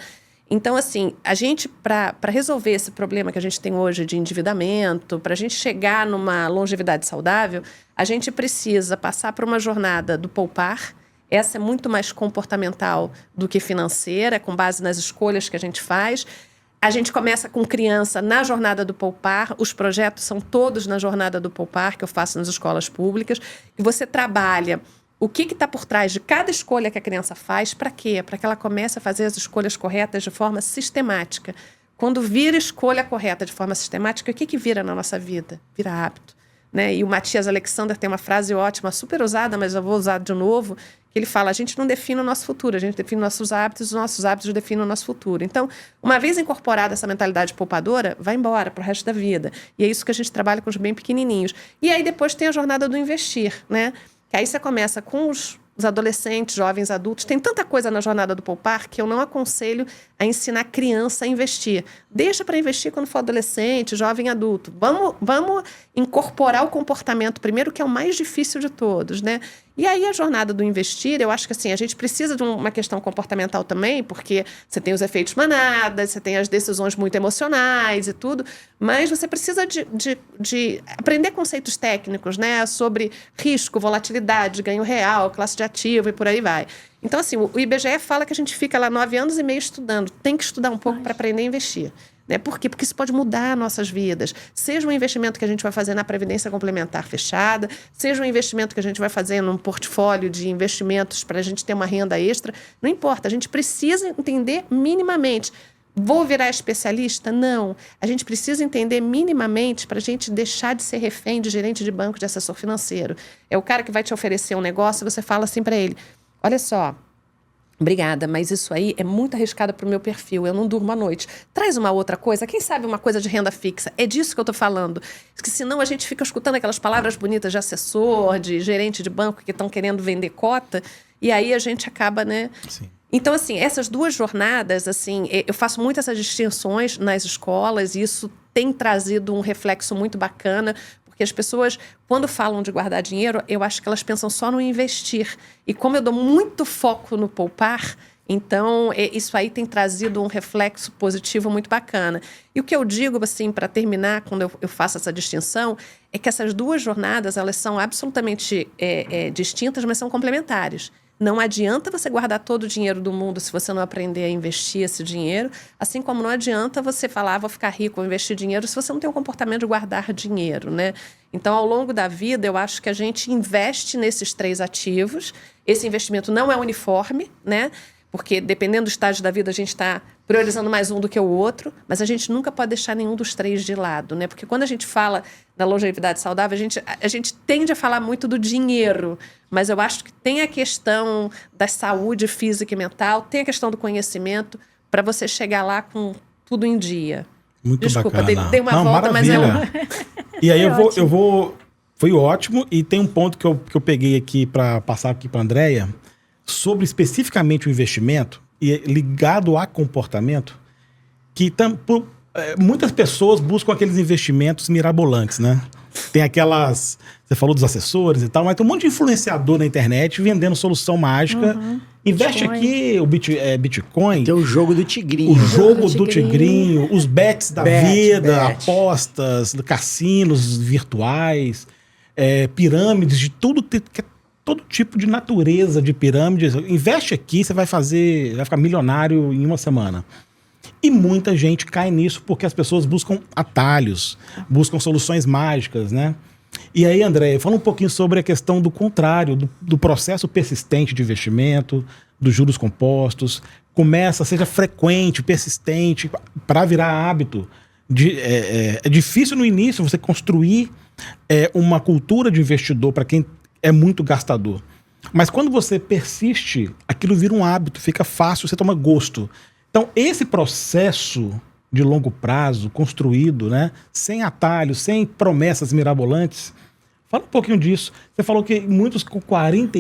Então, assim, a gente, para resolver esse problema que a gente tem hoje de endividamento, para a gente chegar numa longevidade saudável, a gente precisa passar por uma jornada do poupar. Essa é muito mais comportamental do que financeira, com base nas escolhas que a gente faz. A gente começa com criança na jornada do poupar, os projetos são todos na jornada do poupar, que eu faço nas escolas públicas, e você trabalha o que está por trás de cada escolha que a criança faz, para quê? Para que ela comece a fazer as escolhas corretas de forma sistemática. Quando vira escolha correta de forma sistemática, o que vira na nossa vida? Vira hábito. Né? E o Matias Alexander tem uma frase ótima, super usada, mas eu vou usar de novo, que ele fala, a gente não define o nosso futuro, a gente define nossos hábitos, os nossos hábitos definem o nosso futuro. Então, uma vez incorporada essa mentalidade poupadora, vai embora para o resto da vida. E é isso que a gente trabalha com os bem pequenininhos. E aí depois tem a jornada do investir, né? Que aí você começa com os adolescentes, jovens, adultos. Tem tanta coisa na jornada do poupar que eu não aconselho a ensinar a criança a investir. Deixa para investir quando for adolescente, jovem, adulto. Vamos incorporar o comportamento primeiro, que é o mais difícil de todos, né? E aí a jornada do investir, eu acho que assim, a gente precisa de uma questão comportamental também, porque você tem os efeitos manada, você tem as decisões muito emocionais e tudo, mas você precisa de aprender conceitos técnicos, né? Sobre risco, volatilidade, ganho real, classe de ativo e por aí vai. Então, assim, o IBGE fala que a gente fica lá 9 anos e meio estudando. Tem que estudar um pouco para aprender a investir. Né? Por quê? Porque isso pode mudar nossas vidas. Seja um investimento que a gente vai fazer na Previdência Complementar fechada, seja um investimento que a gente vai fazer num portfólio de investimentos para a gente ter uma renda extra. Não importa, a gente precisa entender minimamente. Vou virar especialista? Não. A gente precisa entender minimamente para a gente deixar de ser refém de gerente de banco, de assessor financeiro. É o cara que vai te oferecer um negócio e você fala assim para ele, olha só, Obrigada, mas isso aí é muito arriscado para o meu perfil. Eu não durmo à noite. Traz uma outra coisa, quem sabe uma coisa de renda fixa. É disso que eu estou falando. Porque senão a gente fica escutando aquelas palavras bonitas de assessor, de gerente de banco que estão querendo vender cota, e aí a gente acaba, né? Sim. Então, assim, essas duas jornadas, assim, eu faço muito essas distinções nas escolas, e isso tem trazido um reflexo muito bacana, porque as pessoas, quando falam de guardar dinheiro, eu acho que elas pensam só no investir. E como eu dou muito foco no poupar, então isso aí tem trazido um reflexo positivo muito bacana. E o que eu digo, assim, para terminar, quando eu faço essa distinção, é que essas duas jornadas, elas são absolutamente distintas, mas são complementares. Não adianta você guardar todo o dinheiro do mundo se você não aprender a investir esse dinheiro, assim como não adianta você falar, vou ficar rico, vou investir dinheiro, se você não tem um comportamento de guardar dinheiro, né? Então, ao longo da vida, eu acho que a gente investe nesses 3 ativos. Esse investimento não é uniforme, né? Porque, dependendo do estágio da vida, a gente está priorizando mais um do que o outro, mas a gente nunca pode deixar nenhum dos 3 de lado, né? Porque quando a gente fala da longevidade saudável, a gente tende a falar muito do dinheiro, mas eu acho que tem a questão da saúde física e mental, tem a questão do conhecimento, para você chegar lá com tudo em dia. Muito Desculpa, bacana. dei uma volta, maravilha. mas E aí eu vou... Foi ótimo, e tem um ponto que eu peguei aqui para passar aqui para a Andréia, sobre especificamente o investimento, e ligado a comportamento, que muitas pessoas buscam aqueles investimentos mirabolantes, né? Tem aquelas... Você falou dos assessores e tal, mas tem um monte de influenciador na internet vendendo solução mágica. Investe Bitcoin. aqui, o Bitcoin. Tem o jogo do tigrinho. O jogo do do tigrinho, os bets da vida, apostas, cassinos virtuais, pirâmides, de tudo, todo tipo de natureza de pirâmides. Investe aqui, você vai ficar milionário em uma semana. E muita gente cai nisso porque as pessoas buscam atalhos, buscam soluções mágicas, né? E aí, André, fala um pouquinho sobre a questão do contrário, do processo persistente de investimento, dos juros compostos. Seja frequente, persistente, para virar hábito. É difícil no início você construir uma cultura de investidor para quem é muito gastador. Mas quando você persiste, aquilo vira um hábito, fica fácil, você toma gosto. Então, esse processo de longo prazo, construído, né, sem atalhos, sem promessas mirabolantes, fala um pouquinho disso. Você falou que muitos com 40...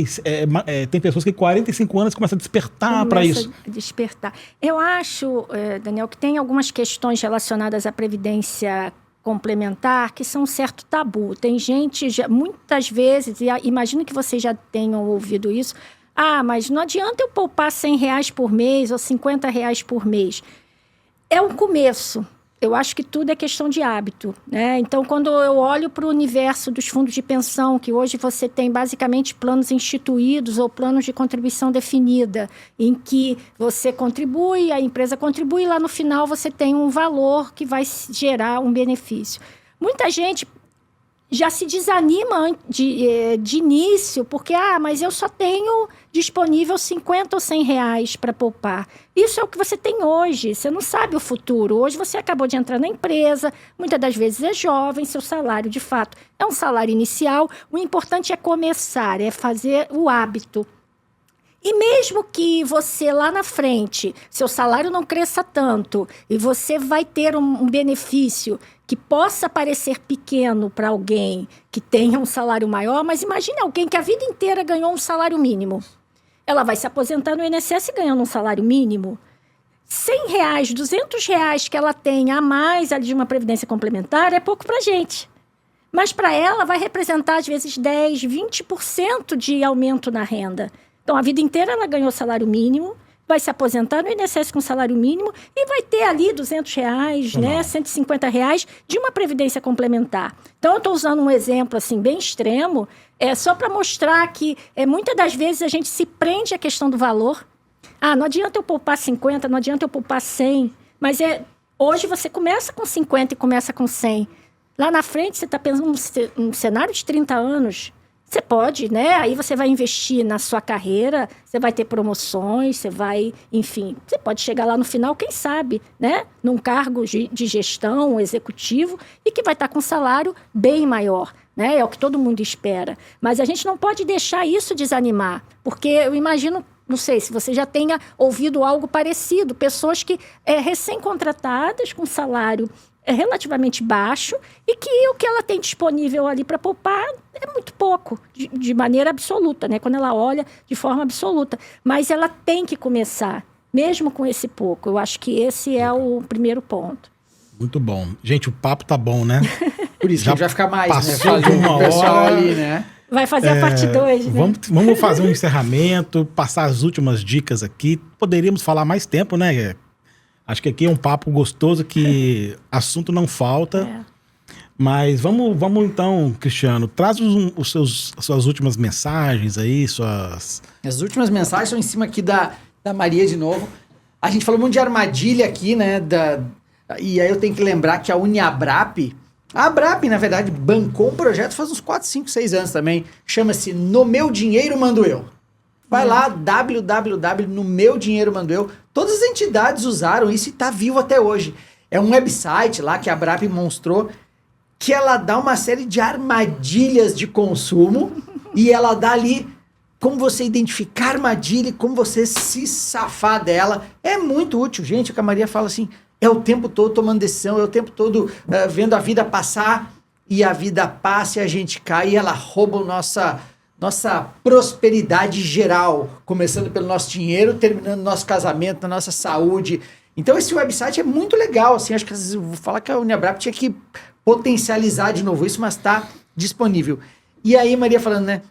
tem pessoas que com 45 anos começam a despertar para isso. Despertar. Eu acho, Daniel, que tem algumas questões relacionadas à previdência complementar que são um certo tabu. Tem gente, muitas vezes, e imagino que vocês já tenham ouvido isso, mas não adianta eu poupar R$100 por mês ou R$50 por mês. É um começo. Eu acho que tudo é questão de hábito, né? Então, quando eu olho para o universo dos fundos de pensão, que hoje você tem basicamente planos instituídos ou planos de contribuição definida, em que você contribui, a empresa contribui, e lá no final você tem um valor que vai gerar um benefício. Muita gente já se desanima de início, porque, mas eu só tenho disponível 50 ou 100 reais para poupar. Isso é o que você tem hoje, você não sabe o futuro. Hoje você acabou de entrar na empresa, muitas das vezes é jovem, seu salário, de fato, é um salário inicial. O importante é começar, é fazer o hábito. E mesmo que você lá na frente, seu salário não cresça tanto, e você vai ter um benefício que possa parecer pequeno para alguém que tenha um salário maior, mas imagine alguém que a vida inteira ganhou um salário mínimo. Ela vai se aposentar no INSS ganhando um salário mínimo. R$100, R$200 que ela tem a mais ali de uma previdência complementar é pouco para a gente. Mas para ela vai representar, às vezes, 10%, 20% de aumento na renda. Então, a vida inteira ela ganhou salário mínimo, vai se aposentar no INSS com salário mínimo e vai ter ali R$200, né, R$150 de uma previdência complementar. Então, eu estou usando um exemplo assim, bem extremo, só para mostrar que muitas das vezes a gente se prende à questão do valor. Não adianta eu poupar 50, não adianta eu poupar 100, mas hoje você começa com 50 e começa com 100. Lá na frente você está pensando num cenário de 30 anos. Você pode, né? Aí você vai investir na sua carreira, você vai ter promoções, você vai, enfim, você pode chegar lá no final, quem sabe, né? Num cargo de gestão, executivo, e que vai estar com um salário bem maior, né? É o que todo mundo espera. Mas a gente não pode deixar isso desanimar, porque eu imagino Não sei se você já tenha ouvido algo parecido. Pessoas que recém-contratadas, com salário relativamente baixo, e que o que ela tem disponível ali para poupar é muito pouco, de maneira absoluta, né? Quando ela olha de forma absoluta. Mas ela tem que começar, mesmo com esse pouco. Eu acho que esse é o primeiro ponto. Muito bom. Gente, o papo tá bom, né? Por isso que a gente vai ficar mais, passou né? de uma o pessoal hora. ali, né? Vai fazer a parte 2, né? Vamos fazer um encerramento, passar as últimas dicas aqui. Poderíamos falar mais tempo, né? Acho que aqui é um papo gostoso, que assunto não falta. Mas vamos então, Cristiano, traz as suas últimas mensagens aí, As últimas mensagens são em cima aqui da Maria de novo. A gente falou muito de armadilha aqui, né? E aí eu tenho que lembrar que a Uniabrap, a Abrap, na verdade, bancou um projeto faz uns 4, 5, 6 anos também. Chama-se No Meu Dinheiro Mando Eu. Vai lá, No Meu Dinheiro Mando Eu. Todas as entidades usaram isso e está vivo até hoje. É um website lá que a Abrap mostrou que ela dá uma série de armadilhas de consumo e ela dá ali como você identificar a armadilha e como você se safar dela. É muito útil, gente. O que a Maria fala assim, é o tempo todo tomando decisão, é o tempo todo vendo a vida passar, e a vida passa e a gente cai e ela rouba nossa prosperidade geral, começando pelo nosso dinheiro, terminando no nosso casamento, na nossa saúde. Então esse website é muito legal, assim, acho que às vezes eu vou falar que a Uniabrap tinha que potencializar de novo isso, mas está disponível. E aí Maria falando, né,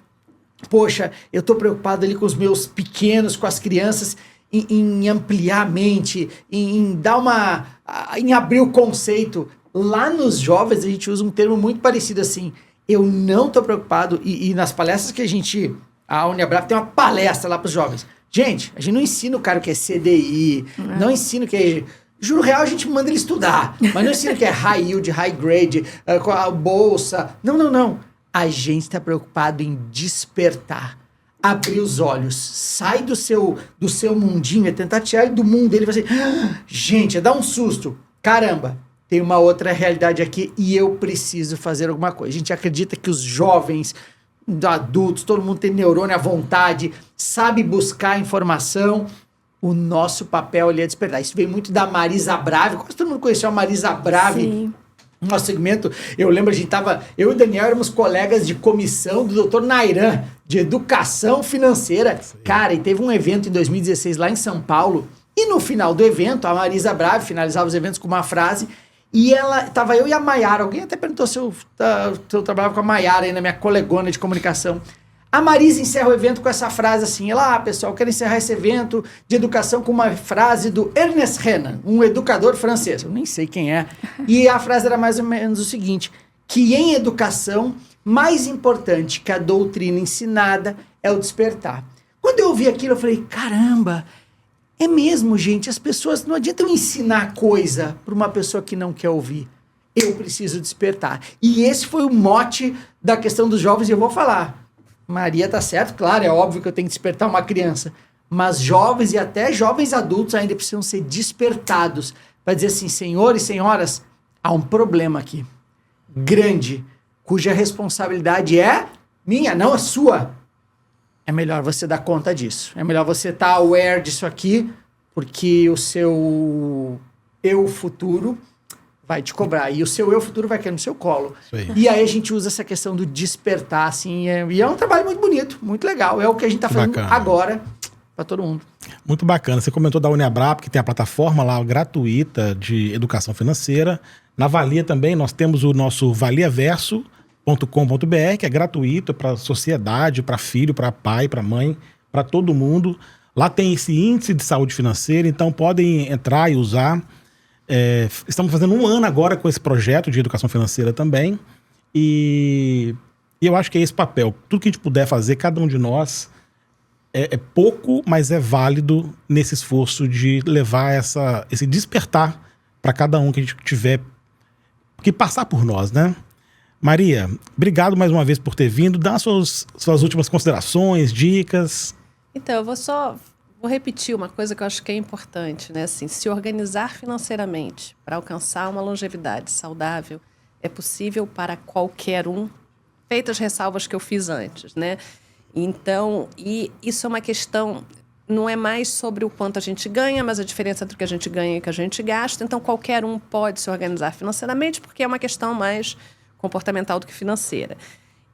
poxa, eu tô preocupado ali com os meus pequenos, com as crianças, em ampliar a mente, em abrir o conceito. Lá nos jovens a gente usa um termo muito parecido assim, eu não tô preocupado, e nas palestras que a Uniabrap tem uma palestra lá para os jovens. Gente, a gente não ensina o cara o que é CDI, não ensina o que é... Juro real, a gente manda ele estudar, mas não ensina o que é high yield, high grade, com a bolsa. Não. A gente está preocupado em despertar, abrir os olhos, sai do seu mundinho, é tentar tirar ele do mundo dele e fazer, gente, é dar um susto. Caramba, tem uma outra realidade aqui e eu preciso fazer alguma coisa. A gente acredita que os jovens, adultos, todo mundo tem neurônio à vontade, sabe buscar informação. O nosso papel ali é despertar. Isso veio muito da Marisa Brave. Quase todo mundo conheceu a Marisa Brave. Sim. No nosso segmento, eu lembro, eu e o Daniel éramos colegas de comissão do Dr. Nairan, de educação financeira. Sim. Cara, e teve um evento em 2016 lá em São Paulo, e no final do evento, a Marisa Brave finalizava os eventos com uma frase, e tava eu e a Maiara, alguém até perguntou se eu trabalhava com a Maiara aí, na minha colegona de comunicação. A Marisa encerra o evento com essa frase assim, pessoal, quero encerrar esse evento de educação com uma frase do Ernest Renan, um educador francês, eu nem sei quem é, e a frase era mais ou menos o seguinte, que em educação, mais importante que a doutrina ensinada é o despertar. Quando eu ouvi aquilo, eu falei, caramba, é mesmo, gente, as pessoas, não adianta eu ensinar coisa para uma pessoa que não quer ouvir, eu preciso despertar. E esse foi o mote da questão dos jovens, e eu vou falar, Maria tá certo, claro, é óbvio que eu tenho que despertar uma criança, mas jovens e até jovens adultos ainda precisam ser despertados para dizer assim, senhores e senhoras, há um problema aqui, grande, cuja responsabilidade é minha, não a sua. É melhor você dar conta disso, é melhor você estar aware disso aqui, porque o seu eu futuro vai te cobrar. E o seu eu futuro vai cair no seu colo. E aí a gente usa essa questão do despertar, assim. E é um trabalho muito bonito, muito legal. É o que a gente está fazendo agora para todo mundo. Muito bacana. Você comentou da Uniabrap, que tem a plataforma lá gratuita de educação financeira. Na Valia também, nós temos o nosso valiaverso.com.br, que é gratuito para sociedade, para filho, para pai, para mãe, para todo mundo. Lá tem esse índice de saúde financeira, então podem entrar e usar. Estamos fazendo 1 ano agora com esse projeto de educação financeira também, e eu acho que é esse papel. Tudo que a gente puder fazer, cada um de nós, é pouco, mas é válido nesse esforço de levar esse despertar para cada um que a gente tiver que passar por nós, né? Maria, obrigado mais uma vez por ter vindo. Dá suas últimas considerações, dicas. Então, eu vou repetir uma coisa que eu acho que é importante, né? Assim, se organizar financeiramente para alcançar uma longevidade saudável é possível para qualquer um, feitas as ressalvas que eu fiz antes, né? Então, e isso é uma questão não é mais sobre o quanto a gente ganha, mas a diferença entre o que a gente ganha e o que a gente gasta. Então, qualquer um pode se organizar financeiramente, porque é uma questão mais comportamental do que financeira.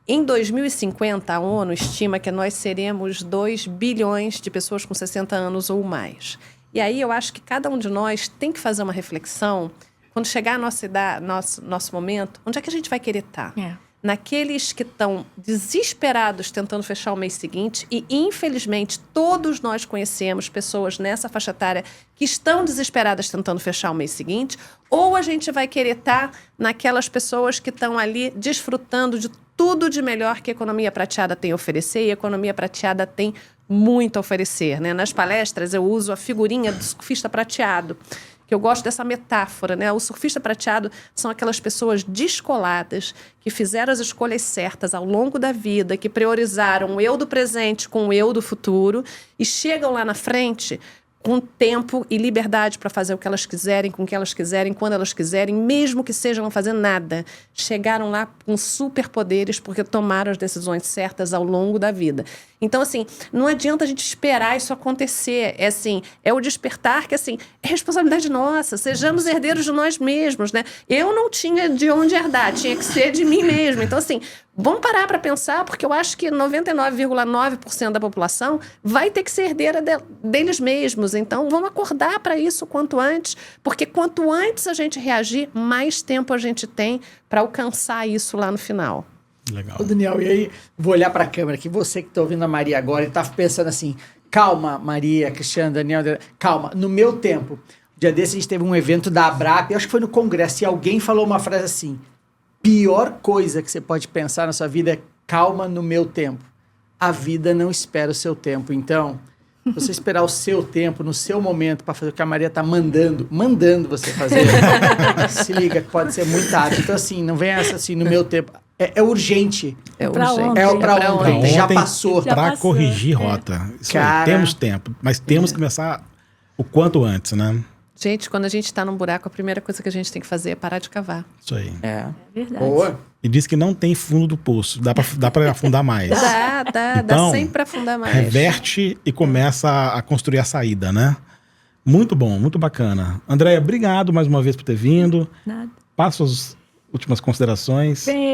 Em 2050, a ONU estima que nós seremos 2 bilhões de pessoas com 60 anos ou mais. E aí eu acho que cada um de nós tem que fazer uma reflexão, quando chegar a nossa idade, nosso momento, onde é que a gente vai querer estar? Naqueles que estão desesperados tentando fechar o mês seguinte, e infelizmente todos nós conhecemos pessoas nessa faixa etária que estão desesperadas tentando fechar o mês seguinte, ou a gente vai querer estar naquelas pessoas que estão ali desfrutando de tudo de melhor que a economia prateada tem a oferecer, e a economia prateada tem muito a oferecer, né? Nas palestras eu uso a figurinha do surfista prateado, que eu gosto dessa metáfora, né? O surfista prateado são aquelas pessoas descoladas que fizeram as escolhas certas ao longo da vida, que priorizaram o eu do presente com o eu do futuro e chegam lá na frente com tempo e liberdade para fazer o que elas quiserem, com o que elas quiserem, quando elas quiserem, mesmo que seja não fazer nada. Chegaram lá com superpoderes porque tomaram as decisões certas ao longo da vida. Então, assim, não adianta a gente esperar isso acontecer. É assim, é o despertar que, assim, é responsabilidade nossa. Sejamos herdeiros de nós mesmos, né? Eu não tinha de onde herdar, tinha que ser de mim mesmo. Então, assim, vamos parar para pensar, porque eu acho que 99,9% da população vai ter que ser herdeira deles mesmos. Então, vamos acordar para isso o quanto antes, porque quanto antes a gente reagir, mais tempo a gente tem para alcançar isso lá no final. Legal. Ô, Daniel, e aí, vou olhar para a câmera aqui, você que está ouvindo a Maria agora e está pensando assim, calma, Maria, Cristiano, Daniel, calma, no meu tempo, um dia desse a gente teve um evento da Abrap, acho que foi no congresso, e alguém falou uma frase assim, pior coisa que você pode pensar na sua vida é calma no meu tempo. A vida não espera o seu tempo, então... Se você esperar o seu tempo, no seu momento, para fazer o que a Maria está mandando você fazer, se liga, que pode ser muito tarde. Então, assim, não vem essa assim, no meu tempo. É urgente. É pra urgente. ontem. É para ontem. Já Ontem, passou. Para corrigir rota. Isso Cara. aí, temos tempo, mas temos que começar o quanto antes, né? Gente, quando a gente está num buraco, a primeira coisa que a gente tem que fazer é parar de cavar. Isso aí. É verdade. Boa. E diz que não tem fundo do poço, dá para afundar mais. Dá Então, sempre para afundar mais. Reverte e começa a construir a saída, né? Muito bom, muito bacana. Andréia, obrigado mais uma vez por ter vindo. Nada. Passa as últimas considerações. Bem,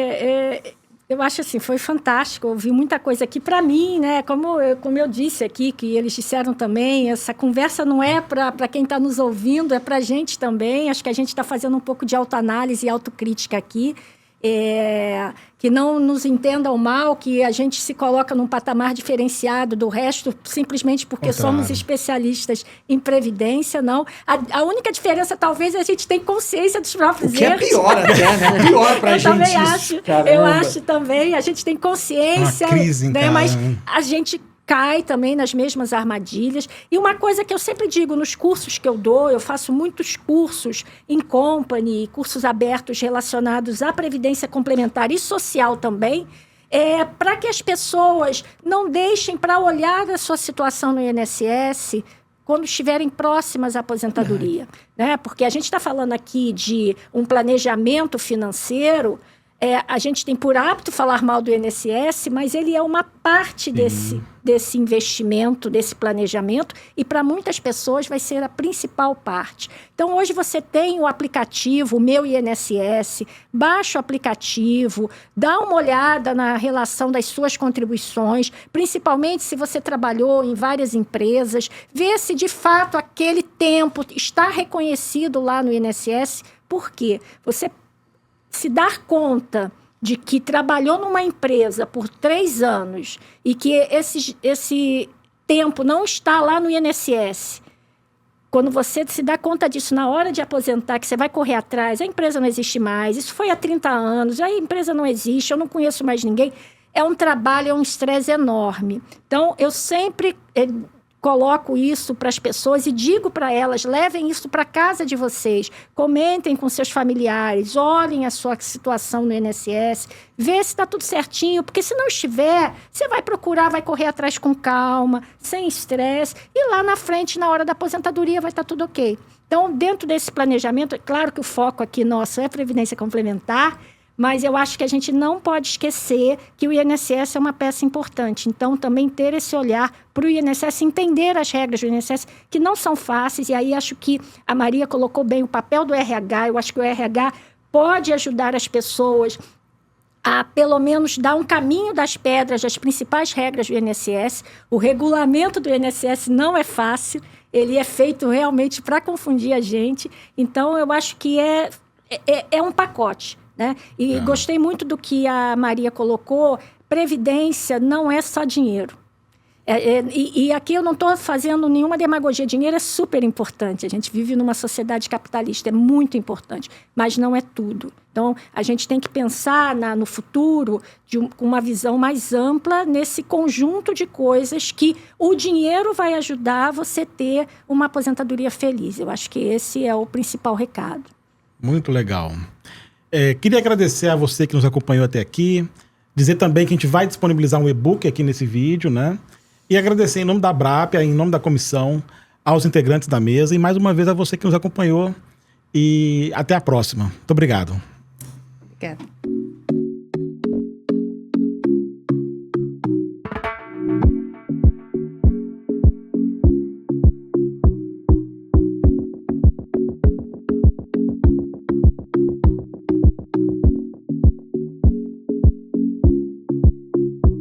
eu acho assim, foi fantástico, ouvi muita coisa aqui para mim, né? Como eu disse aqui, que eles disseram também, essa conversa não é para quem está nos ouvindo, é para a gente também. Acho que a gente está fazendo um pouco de autoanálise e autocrítica aqui. Que não nos entendam mal, que a gente se coloca num patamar diferenciado do resto, simplesmente porque somos especialistas em previdência, não. A única diferença, talvez, é a gente tem consciência dos próprios O que erros. é pior até, né? Pior pra Eu gente também isso. acho. Caramba. Eu acho também. A gente tem consciência, Uma crise, né? cara. Mas a gente cai também nas mesmas armadilhas. E uma coisa que eu sempre digo nos cursos que eu dou, eu faço muitos cursos em company, cursos abertos relacionados à previdência complementar e social também, para que as pessoas não deixem para olhar a sua situação no INSS quando estiverem próximas à aposentadoria. Né? Porque a gente está falando aqui de um planejamento financeiro. A gente tem por hábito falar mal do INSS, mas ele é uma parte desse investimento, desse planejamento, e para muitas pessoas vai ser a principal parte. Então, hoje você tem o aplicativo, o Meu INSS, baixa o aplicativo, dá uma olhada na relação das suas contribuições, principalmente se você trabalhou em várias empresas, vê se de fato aquele tempo está reconhecido lá no INSS. Por quê? Você se dar conta de que trabalhou numa empresa por 3 anos e que esse tempo não está lá no INSS, quando você se dá conta disso na hora de aposentar, que você vai correr atrás, a empresa não existe mais, isso foi há 30 anos, a empresa não existe, eu não conheço mais ninguém, é um trabalho, é um estresse enorme. Então, eu sempre coloco isso para as pessoas e digo para elas, levem isso para casa de vocês, comentem com seus familiares, olhem a sua situação no INSS, vê se está tudo certinho, porque se não estiver, você vai procurar, vai correr atrás com calma, sem estresse, e lá na frente, na hora da aposentadoria, vai estar tudo ok. Então, dentro desse planejamento, é claro que o foco aqui nosso é previdência complementar, Mas eu acho que a gente não pode esquecer que o INSS é uma peça importante. Então, também ter esse olhar para o INSS, entender as regras do INSS, que não são fáceis. E aí, acho que a Maria colocou bem o papel do RH. Eu acho que o RH pode ajudar as pessoas a, pelo menos, dar um caminho das pedras das principais regras do INSS. O regulamento do INSS não é fácil. Ele é feito realmente para confundir a gente. Então, eu acho que é um pacote. Né? E gostei muito do que a Maria colocou. Previdência não é só dinheiro. E aqui eu não estou fazendo nenhuma demagogia. Dinheiro é super importante. A gente vive numa sociedade capitalista, é muito importante, mas não é tudo. Então, a gente tem que pensar no futuro com uma visão mais ampla nesse conjunto de coisas que o dinheiro vai ajudar você a ter uma aposentadoria feliz. Eu acho que esse é o principal recado. Muito legal. Queria agradecer a você que nos acompanhou até aqui, dizer também que a gente vai disponibilizar um e-book aqui nesse vídeo, né? E agradecer em nome da Abrap, em nome da comissão, aos integrantes da mesa e mais uma vez a você que nos acompanhou e até a próxima. Muito obrigado. Obrigada.